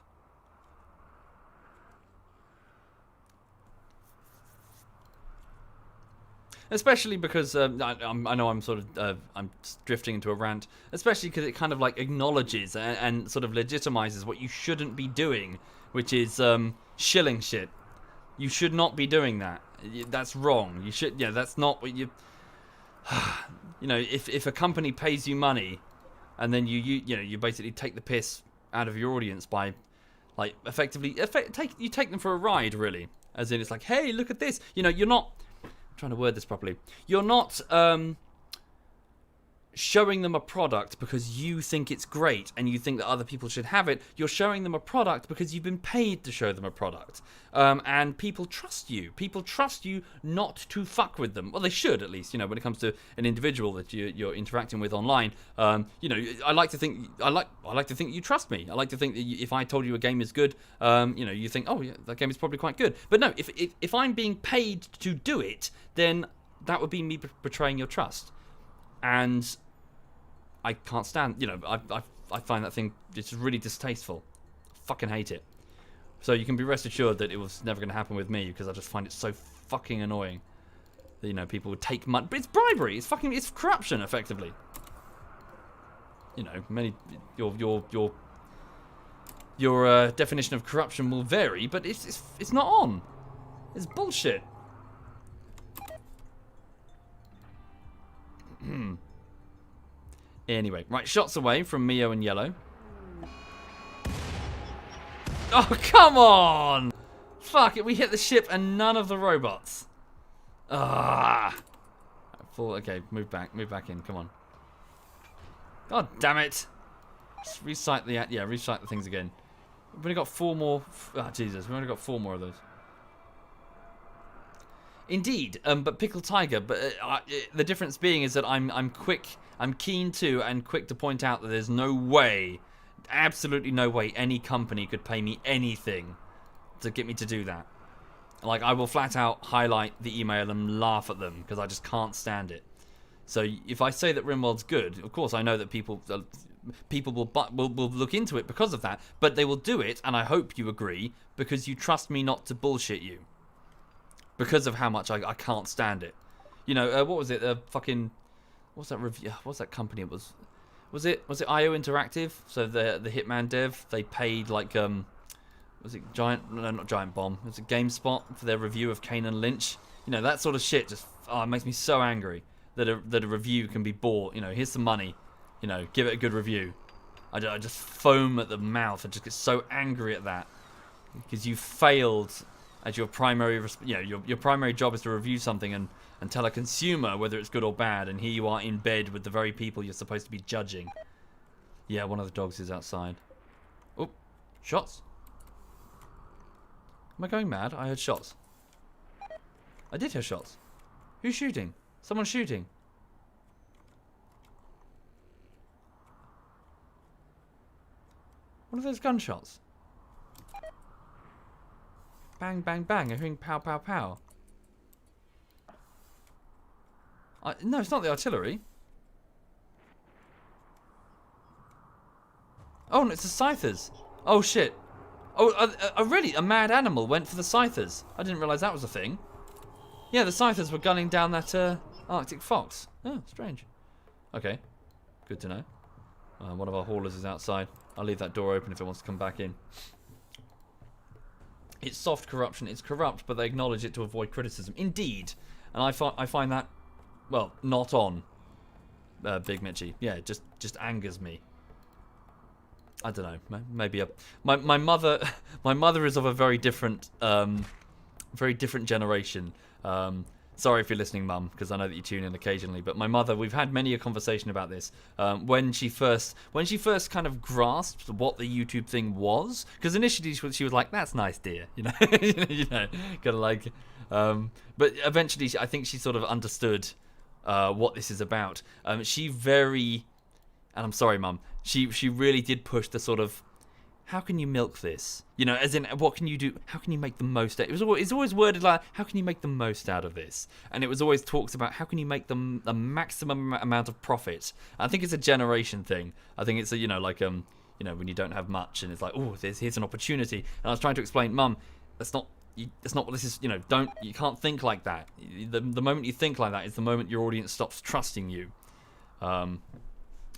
Especially because I know I'm sort of I'm drifting into a rant. Especially because it kind of like acknowledges and sort of legitimizes what you shouldn't be doing, which is shilling shit. You should not be doing that. That's wrong. You should. Yeah, that's not what you. You know, if a company pays you money, and then you know you basically take the piss out of your audience by, like, effectively take them for a ride, really. As in, it's like, hey, look at this. You know, you're not. I'm trying to word this properly. You're not showing them a product because you think it's great and you think that other people should have it. You're showing them a product because you've been paid to show them a product. And people trust you. People trust you not to fuck with them. Well, they should, at least, you know, when it comes to an individual that you're interacting with online. You know, I like to think you trust me. I like to think that if I told you a game is good, you know, you think, oh yeah, that game is probably quite good. But no, if I'm being paid to do it, then that would be me betraying your trust. And I can't stand, you know, I find that thing just really distasteful. I fucking hate it. So you can be rest assured that it was never going to happen with me, because I just find it so fucking annoying that, you know, people would take money. But it's bribery. It's corruption, effectively. You know, your definition of corruption will vary, but it's not on. It's bullshit. Anyway, right, shots away from Mio and Yellow. Oh, come on! Fuck it, we hit the ship and none of the robots. Ah! Okay, move back in, come on. God damn it! Just recite the things again. We've only got 4 more. Ah, Jesus, we've only got 4 more of those. Indeed, but Pickle Tiger. But the difference being is that I'm quick. I'm keen to and quick to point out that there's no way, absolutely no way, any company could pay me anything to get me to do that. Like, I will flat out highlight the email and laugh at them because I just can't stand it. So if I say that RimWorld's good, of course I know that people will look into it because of that, but they will do it, and I hope you agree, because you trust me not to bullshit you. Because of how much I can't stand it. You know, what was it? Fucking, what's that review? What's that company? It was it IO Interactive? So the Hitman dev, they paid like was it Giant? No, not Giant Bomb. Was it GameSpot for their review of Kane and Lynch? You know, that sort of shit just it makes me so angry that a review can be bought. You know, here's some money. You know, give it a good review. I just foam at the mouth. I just get so angry at that because you failed. As your primary, you know, your primary job is to review something and tell a consumer whether it's good or bad, and here you are in bed with the very people you're supposed to be judging. Yeah, one of the dogs is outside. Oh, shots. Am I going mad? I heard shots. I did hear shots. Who's shooting? Someone's shooting. What are those gunshots? Bang, bang, bang. I'm hearing pow, pow, pow. No, it's not the artillery. Oh, no, it's the scythers. Oh, shit. Oh, really? A mad animal went for the scythers. I didn't realise that was a thing. Yeah, the scythers were gunning down that Arctic fox. Oh, strange. Okay. Good to know. One of our haulers is outside. I'll leave that door open if it wants to come back in. It's soft corruption. It's corrupt, but they acknowledge it to avoid criticism. Indeed. And I find that, well, not on Big Mitchy. Yeah, it just angers me. I don't know. Maybe my mother. My mother is of a very different generation. Sorry if you're listening, Mum, because I know that you tune in occasionally. But my mother, we've had many a conversation about this. When she first kind of grasped what the YouTube thing was, because initially she was like, "That's nice, dear," you know, kind of like. But eventually, I think she sort of understood what this is about. And I'm sorry, Mum. She really did push the sort of, how can you milk this? You know, as in, what can you do? How can you make the most out? It's always worded like, how can you make the most out of this? And it was always talks about how can you make the maximum amount of profit. I think it's a generation thing. I think it's a, when you don't have much and it's like, oh, here's an opportunity. And I was trying to explain, Mum, that's not what this is. You can't think like that. The moment you think like that is the moment your audience stops trusting you.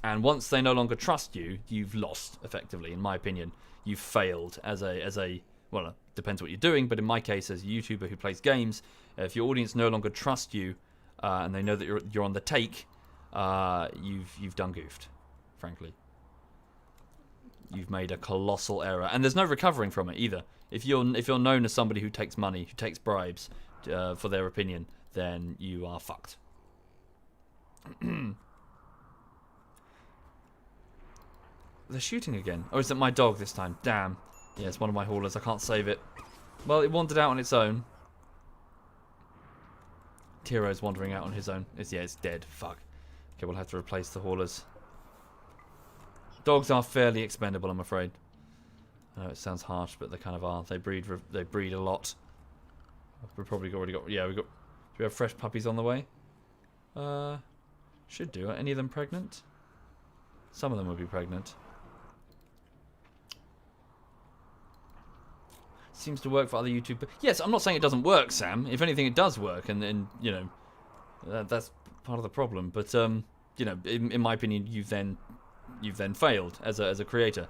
And once they no longer trust you, you've lost, effectively, in my opinion. You've failed as a well, it depends what you're doing, but in my case, as a YouTuber who plays games, if your audience no longer trust you, and they know that you're on the take, you've done goofed, frankly. You've made a colossal error, and there's no recovering from it either. If you're known as somebody who takes money, who takes bribes for their opinion, then you are fucked. They're shooting again. Or is it my dog this time? Damn. Yeah, it's one of my haulers. I can't save it. Well, it wandered out on its own. Tiro's wandering out on his own. It's dead. Fuck. Okay, we'll have to replace the haulers. Dogs are fairly expendable, I'm afraid. I know it sounds harsh, but they kind of are. They breed a lot. We've probably already got... Yeah, do we have fresh puppies on the way? Should do. Are any of them pregnant? Some of them will be pregnant. Seems to work for other YouTubers. Yes, I'm not saying it doesn't work, Sam. If anything, it does work, and that's part of the problem. But in my opinion, you've then failed as a creator.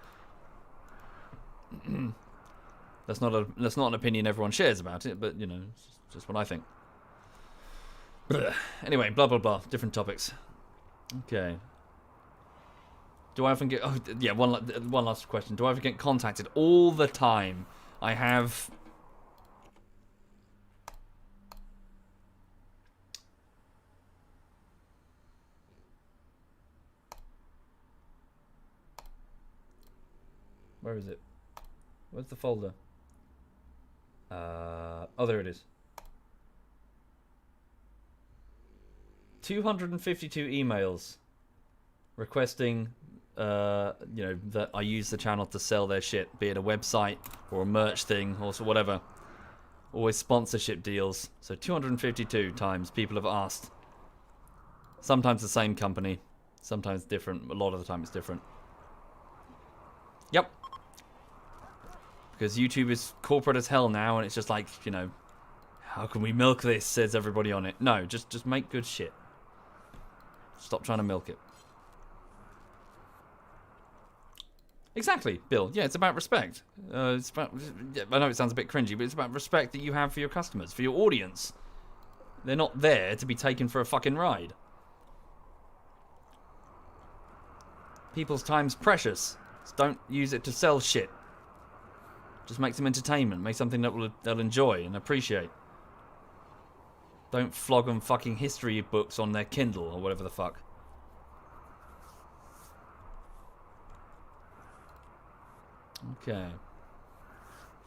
That's not an opinion everyone shares about it, but it's just what I think. Anyway, blah blah blah. Different topics. Okay. Do I often get... Oh, yeah, one last question. Do I ever get contacted all the time? I have... Where is it? Where's the folder? Oh, there it is. 252 emails requesting... that I use the channel to sell their shit, be it a website or a merch thing or whatever. Always sponsorship deals. So 252 times people have asked. Sometimes the same company, sometimes different. A lot of the time it's different. Yep. Because YouTube is corporate as hell now, and it's just like, how can we milk this, says everybody on it. No, just make good shit. Stop trying to milk it. Exactly, Bill. Yeah, it's about respect. It's about. I know it sounds a bit cringy, but it's about respect that you have for your customers, for your audience. They're not there to be taken for a fucking ride. People's time's precious. So don't use it to sell shit. Just make some entertainment. Make something that they'll enjoy and appreciate. Don't flog them fucking history books on their Kindle or whatever the fuck. Okay.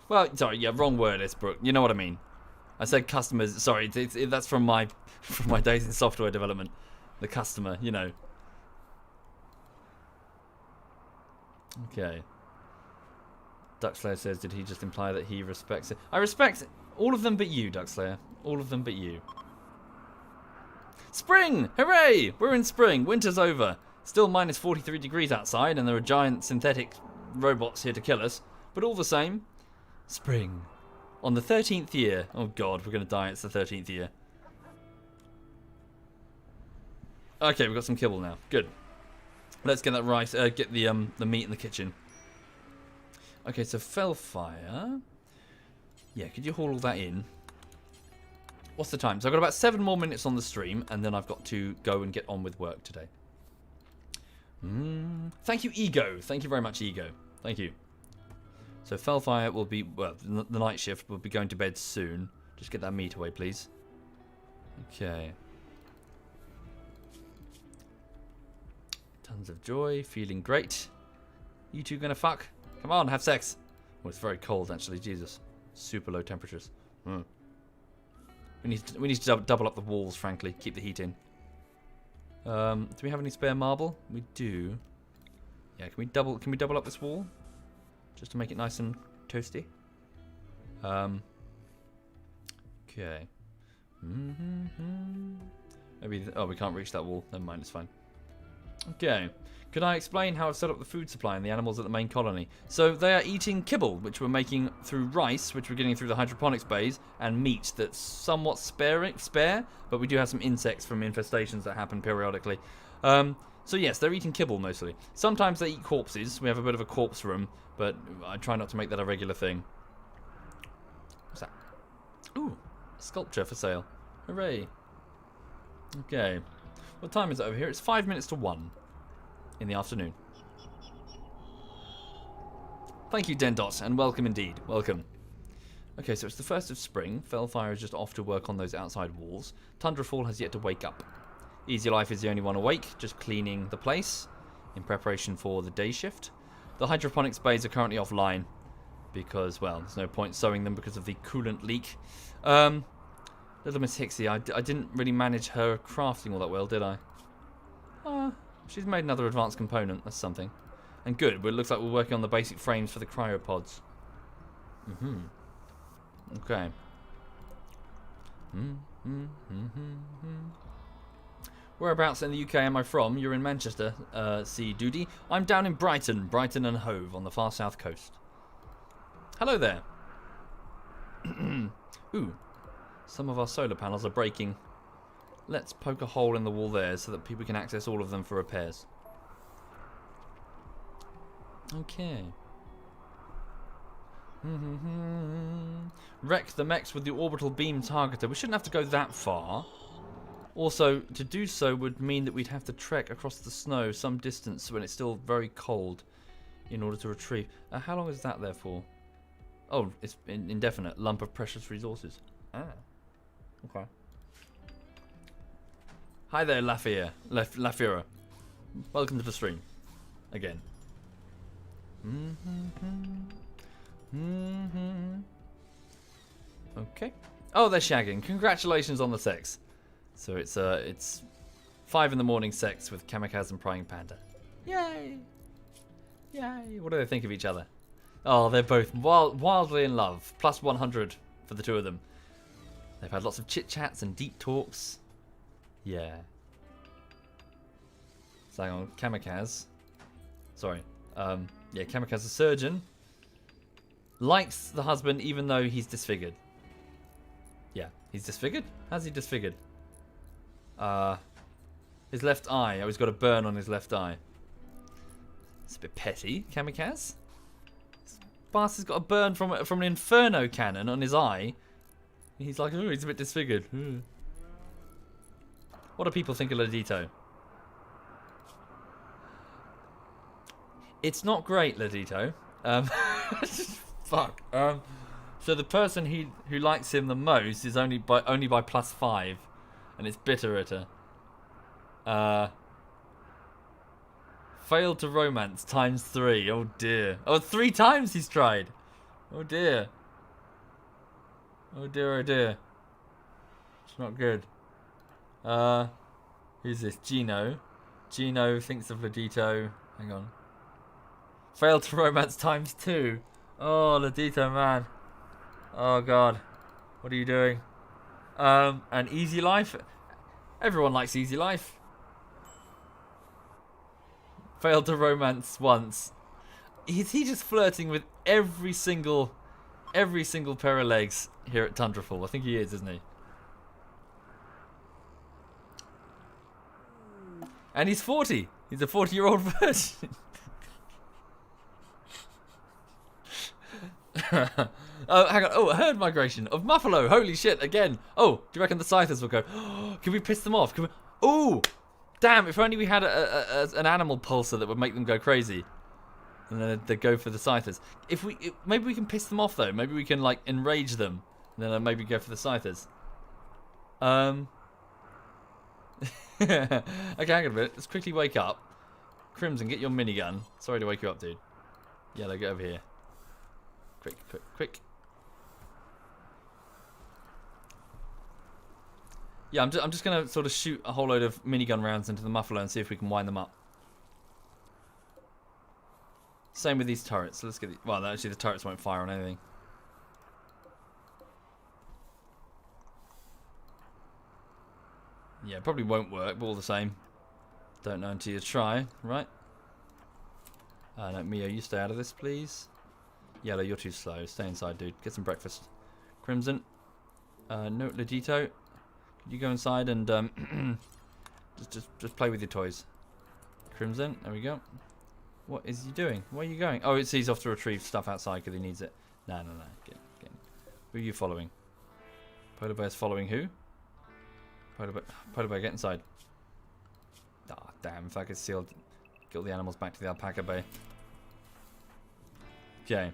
Well, sorry, yeah, wrong word, Esbrook. You know what I mean. I said customers. Sorry, that's from my days in software development. The customer, Okay. Duckslayer says, did he just imply that he respects it? I respect all of them but you, Duckslayer. All of them but you. Spring! Hooray! We're in spring. Winter's over. Still minus 43 degrees outside, and there are giant synthetic robots here to kill us. But all the same, spring. On the 13th year. Oh god, we're going to die. It's the 13th year. Okay, we've got some kibble now. Good. Let's get that right. Get the meat in the kitchen. Okay, so Fellfire. Yeah, could you haul all that in? What's the time? So I've got about 7 more minutes on the stream, and then I've got to go and get on with work today. Thank you, Ego. Thank you very much, Ego. Thank you. So Fellfire will be, well, the night shift will be going to bed soon. Just get that meat away, please. Okay. Tons of joy, feeling great. You two gonna fuck? Come on, have sex. Oh, it's very cold, actually. Jesus. Super low temperatures. We need to double up the walls, frankly. Keep the heat in. Do we have any spare marble? We do. Yeah, can we double up this wall? Just to make it nice and toasty. Okay. Maybe. Oh, we can't reach that wall. Never mind. It's fine. Okay. Could I explain how I've set up the food supply and the animals at the main colony? So they are eating kibble, which we're making through rice, which we're getting through the hydroponics bays, and meat that's somewhat spare, but we do have some insects from infestations that happen periodically. So yes, they're eating kibble mostly. Sometimes they eat corpses. We have a bit of a corpse room, but I try not to make that a regular thing. What's that? Ooh, a sculpture for sale. Hooray. Okay. What time is it over here? It's 5 minutes to 1 in the afternoon. Thank you, Dendot, and welcome indeed. Welcome. Okay, so it's the 1st of spring. Fellfire is just off to work on those outside walls. Tundrafall has yet to wake up. Easy Life is the only one awake, just cleaning the place in preparation for the day shift. The hydroponics bays are currently offline because, well, there's no point sewing them because of the coolant leak. Little Miss Hixie, I didn't really manage her crafting all that well, did I? She's made another advanced component. That's something. And good. But it looks like we're working on the basic frames for the cryopods. Okay. Whereabouts in the UK am I from? You're in Manchester, C. Doody. I'm down in Brighton and Hove on the far south coast. Hello there. Ooh. Some of our solar panels are breaking. Let's poke a hole in the wall there so that people can access all of them for repairs. Okay. Wreck the mechs with the orbital beam targeter. We shouldn't have to go that far. Also, to do so would mean that we'd have to trek across the snow some distance when it's still very cold in order to retrieve. How long is that there for? Oh, it's indefinite. Lump of precious resources. Ah. Okay. Hi there, Lafira. Welcome to the stream. Again. Okay. Oh, they're shagging. Congratulations on the sex. So it's 5 in the morning sex with Kamikaze and Prying Panda. Yay! Yay! What do they think of each other? Oh, they're both wildly in love. Plus 100 for the two of them. They've had lots of chit-chats and deep talks. Yeah. So hang on, Kamikaze. Sorry. Yeah, Kamikaze, the surgeon, likes the husband even though he's disfigured. Yeah, he's disfigured? How's he disfigured? His left eye. Oh, he's got a burn on his left eye. It's a bit petty, Kamikaze. This bastard's got a burn from an inferno cannon on his eye. He's like, oh, he's a bit disfigured. What do people think of Ladito? It's not great, Ladito. Fuck. So the person who likes him the most is only by +5, and it's Bitterritter. Failed to romance ×3. Oh dear. Oh, 3 times he's tried. Oh dear. Oh dear, oh dear. It's not good. Who's this? Gino. Gino thinks of Ladito. Hang on. Failed to romance ×2. Oh, Ladito, man. Oh, God. What are you doing? And Easy Life. Everyone likes Easy Life. Failed to romance once. Is he just flirting with every single pair of legs here at Tundrafall? I think he is, isn't he? And he's 40. He's a 40-year-old virgin. Oh, hang on. Oh, a herd migration of Muffalo. Holy shit, again. Oh, do you reckon the Scythers will go? Oh, can we piss them off? Can we? Oh, Damn, if only we had an animal pulsar that would make them go crazy. And then they'd go for the scythers. Maybe we can piss them off, though. Maybe we can, like, enrage them. And then maybe go for the scythers. Okay, hang on a minute. Let's quickly wake up. Crimson, get your minigun. Sorry to wake you up, dude. Yellow, get over here. Quick, quick, quick. Yeah, I'm just going to sort of shoot a whole load of minigun rounds into the muffler and see if we can wind them up. Same with these turrets. So let's get well, actually the turrets won't fire on anything. Yeah, probably won't work, but all the same. Don't know until you try, right? No, Mio, you stay out of this, please. Yellow, you're too slow. Stay inside, dude. Get some breakfast. Crimson. No, Legito. Could you go inside and just play with your toys? Crimson, there we go. What is he doing? Where are you going? Oh, he's off to retrieve stuff outside because he needs it. No. Get. Who are you following? Polar bear's following who? Polar bear, get inside. Ah, oh, damn. If I could get all the animals back to the alpaca bay. Okay.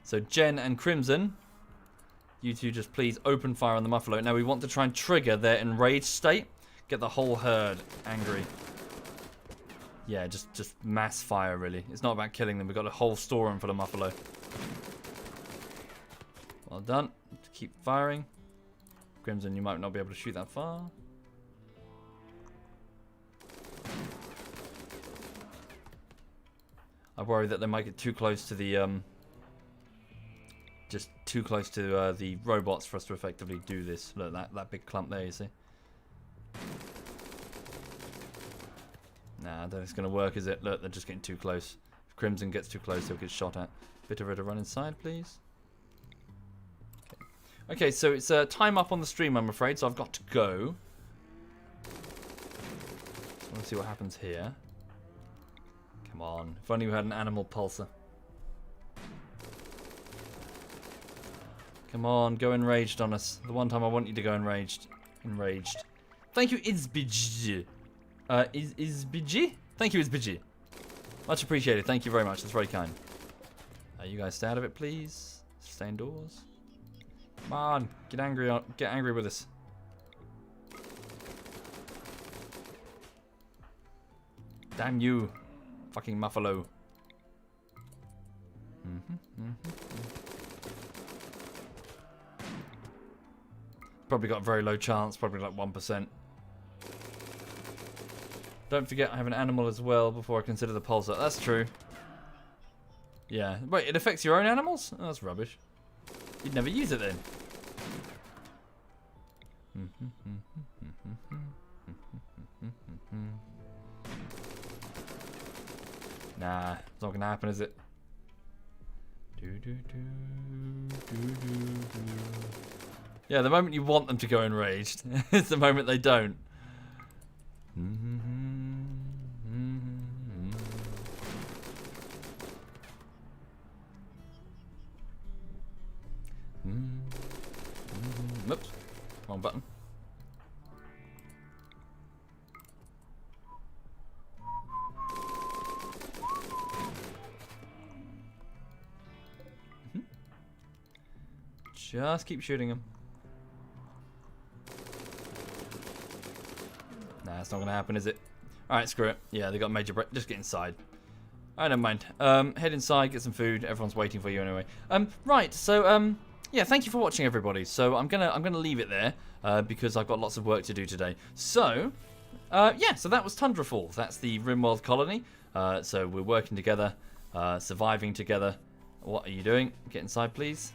So Jen and Crimson, you two just please open fire on the muffalo. Now we want to try and trigger their enraged state. Get the whole herd angry. Yeah, just mass fire, really. It's not about killing them. We've got a whole storeroom full of muffalo. Well done. Keep firing. Crimson, you might not be able to shoot that far. I worry that they might get too close to the just too close to the robots for us to effectively do this. Look, that big clump there, you see. Nah, I don't think it's going to work, is it? Look, they're just getting too close. If Crimson gets too close, he'll get shot at. Bit of her to run inside, please. Okay, so it's time up on the stream, I'm afraid, so I've got to go. Just want to see what happens here. Come on. If only we had an animal pulsar. Come on, go enraged on us. The one time I want you to go enraged. Enraged. Thank you, Izbij. Izbij? Thank you, Izbij. Much appreciated. Thank you very much. That's very kind. You guys stay out of it, please. Stay indoors. Come on, get angry with us. Damn you, fucking muffalo. Probably got a very low chance, probably like 1%. Don't forget I have an animal as well before I consider the pulsar. That's true. Yeah. Wait, it affects your own animals? Oh, that's rubbish. You'd never use it then. Nah, it's not gonna happen, is it? Yeah, the moment you want them to go enraged, it's the moment they don't. Oops, wrong button. Just keep shooting him. Nah, it's not gonna happen, is it? Alright, screw it. Yeah, they got major break. Just get inside. I don't mind. Head inside, get some food. Everyone's waiting for you anyway. Right, so yeah, thank you for watching, everybody. So I'm gonna leave it there because I've got lots of work to do today. So yeah, so that was Tundrafall. That's the RimWorld colony. So we're working together, surviving together. What are you doing? Get inside, please.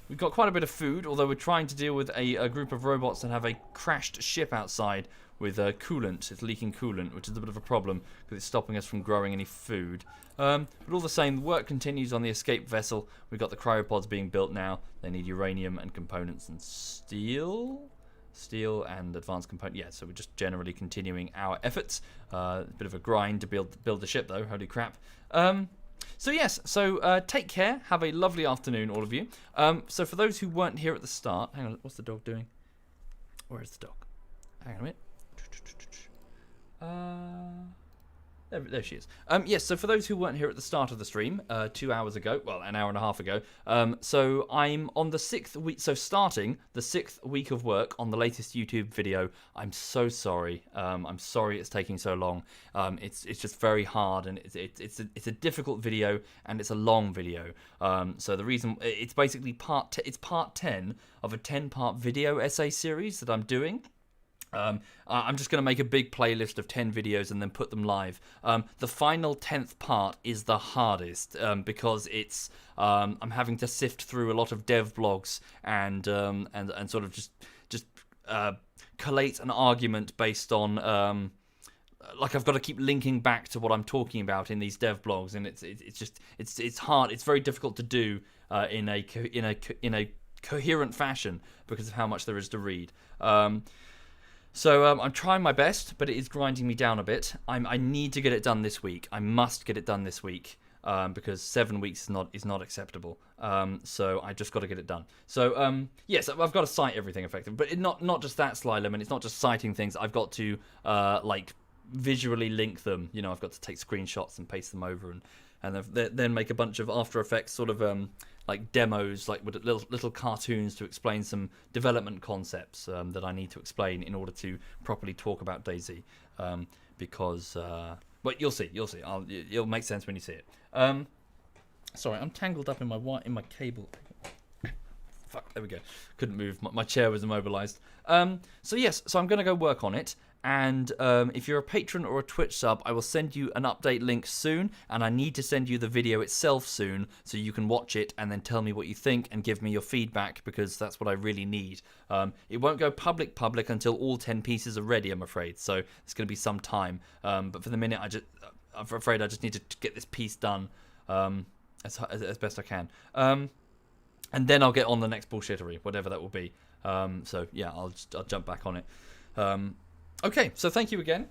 We've got quite a bit of food, although we're trying to deal with a group of robots that have a crashed ship outside with coolant. It's leaking coolant, which is a bit of a problem because it's stopping us from growing any food. But all the same, the work continues on the escape vessel. We've got the cryopods being built now. They need uranium and components and steel and advanced components. Yeah, so we're just generally continuing our efforts. A bit of a grind to build the ship, though. Holy crap. So yes, so take care. Have a lovely afternoon, all of you. So for those who weren't here at the start, hang on, what's the dog doing? Where's the dog? Hang on a minute. There she is. Yes, so for those who weren't here at the start of the stream, 2 hours ago, well, an hour and a half ago, so I'm on the 6th week, so starting the 6th week of work on the latest YouTube video. I'm so sorry. I'm sorry it's taking so long. It's just very hard, and it's a difficult video, and it's a long video. So the reason, it's basically part 10 of a 10-part video essay series that I'm doing. I'm just going to make a big playlist of 10 videos and then put them live. The final 10th part is the hardest because it's I'm having to sift through a lot of dev blogs and sort of just collate an argument based on like I've got to keep linking back to what I'm talking about in these dev blogs, and it's hard. It's very difficult to do in a coherent fashion because of how much there is to read. So I'm trying my best, but it is grinding me down a bit. I need to get it done this week. I must get it done this week because 7 weeks is not acceptable. So I just got to get it done. So yes, I've got to cite everything effectively, but not just that, Sly Lemon. It's not just citing things. I've got to like visually link them. You know, I've got to take screenshots and paste them over and then make a bunch of After Effects sort of like demos, like with little cartoons to explain some development concepts that I need to explain in order to properly talk about DayZ. Because, but you'll see. It'll make sense when you see it. Sorry, I'm tangled up in my cable. Fuck, there we go. Couldn't move. My chair was immobilized. So yes, so I'm going to go work on it. And if you're a patron or a Twitch sub, I will send you an update link soon, and I need to send you the video itself soon so you can watch it and then tell me what you think and give me your feedback, because that's what I really need. It won't go public until all 10 pieces are ready, I'm afraid, so it's going to be some time. But for the minute, I'm afraid I just need to get this piece done as best I can. And then I'll get on the next bullshittery, whatever that will be. So yeah, I'll jump back on it. Okay, so thank you again.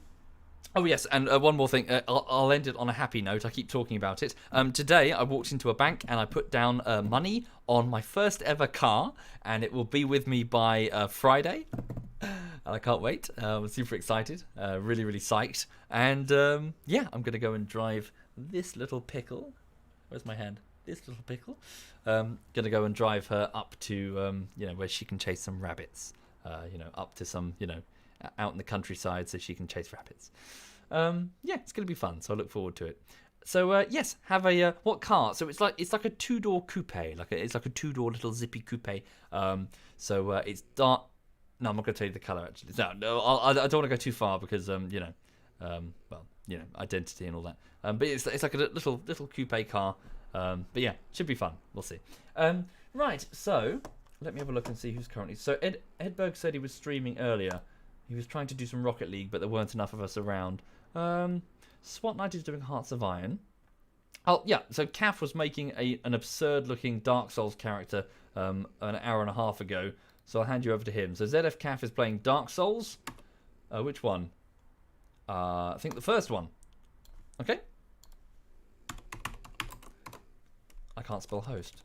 Oh yes, and one more thing. I'll end it on a happy note. I keep talking about it. Today I walked into a bank and I put down money on my first ever car, and it will be with me by Friday. And I can't wait. I'm super excited. Really, really psyched. And yeah, I'm going to go and drive this little pickle. Where's my hand? This little pickle. Going to go and drive her up to where she can chase some rabbits. Up to some out in the countryside so she can chase rabbits. Yeah, it's going to be fun, so I look forward to it. So yes, have a what car? So it's like a 2-door coupe, it's like a 2-door little zippy coupe. So it's dark. No, I'm not going to tell you the color actually. No, I don't want to go too far because identity and all that. But it's like a little coupe car. But yeah, should be fun. We'll see. Right, so let me have a look and see who's currently. So Edberg said he was streaming earlier. He was trying to do some Rocket League, but there weren't enough of us around. SWAT Knight is doing Hearts of Iron. Oh, yeah, so Caf was making an absurd-looking Dark Souls character an hour and a half ago, so I'll hand you over to him. So ZF Caf is playing Dark Souls. Which one? I think the first one. Okay. I can't spell host.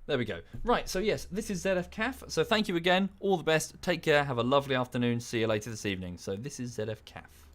There we go. Right, so yes, this is ZF Caf. So thank you again. All the best. Take care. Have a lovely afternoon. See you later this evening. So this is ZF Caf.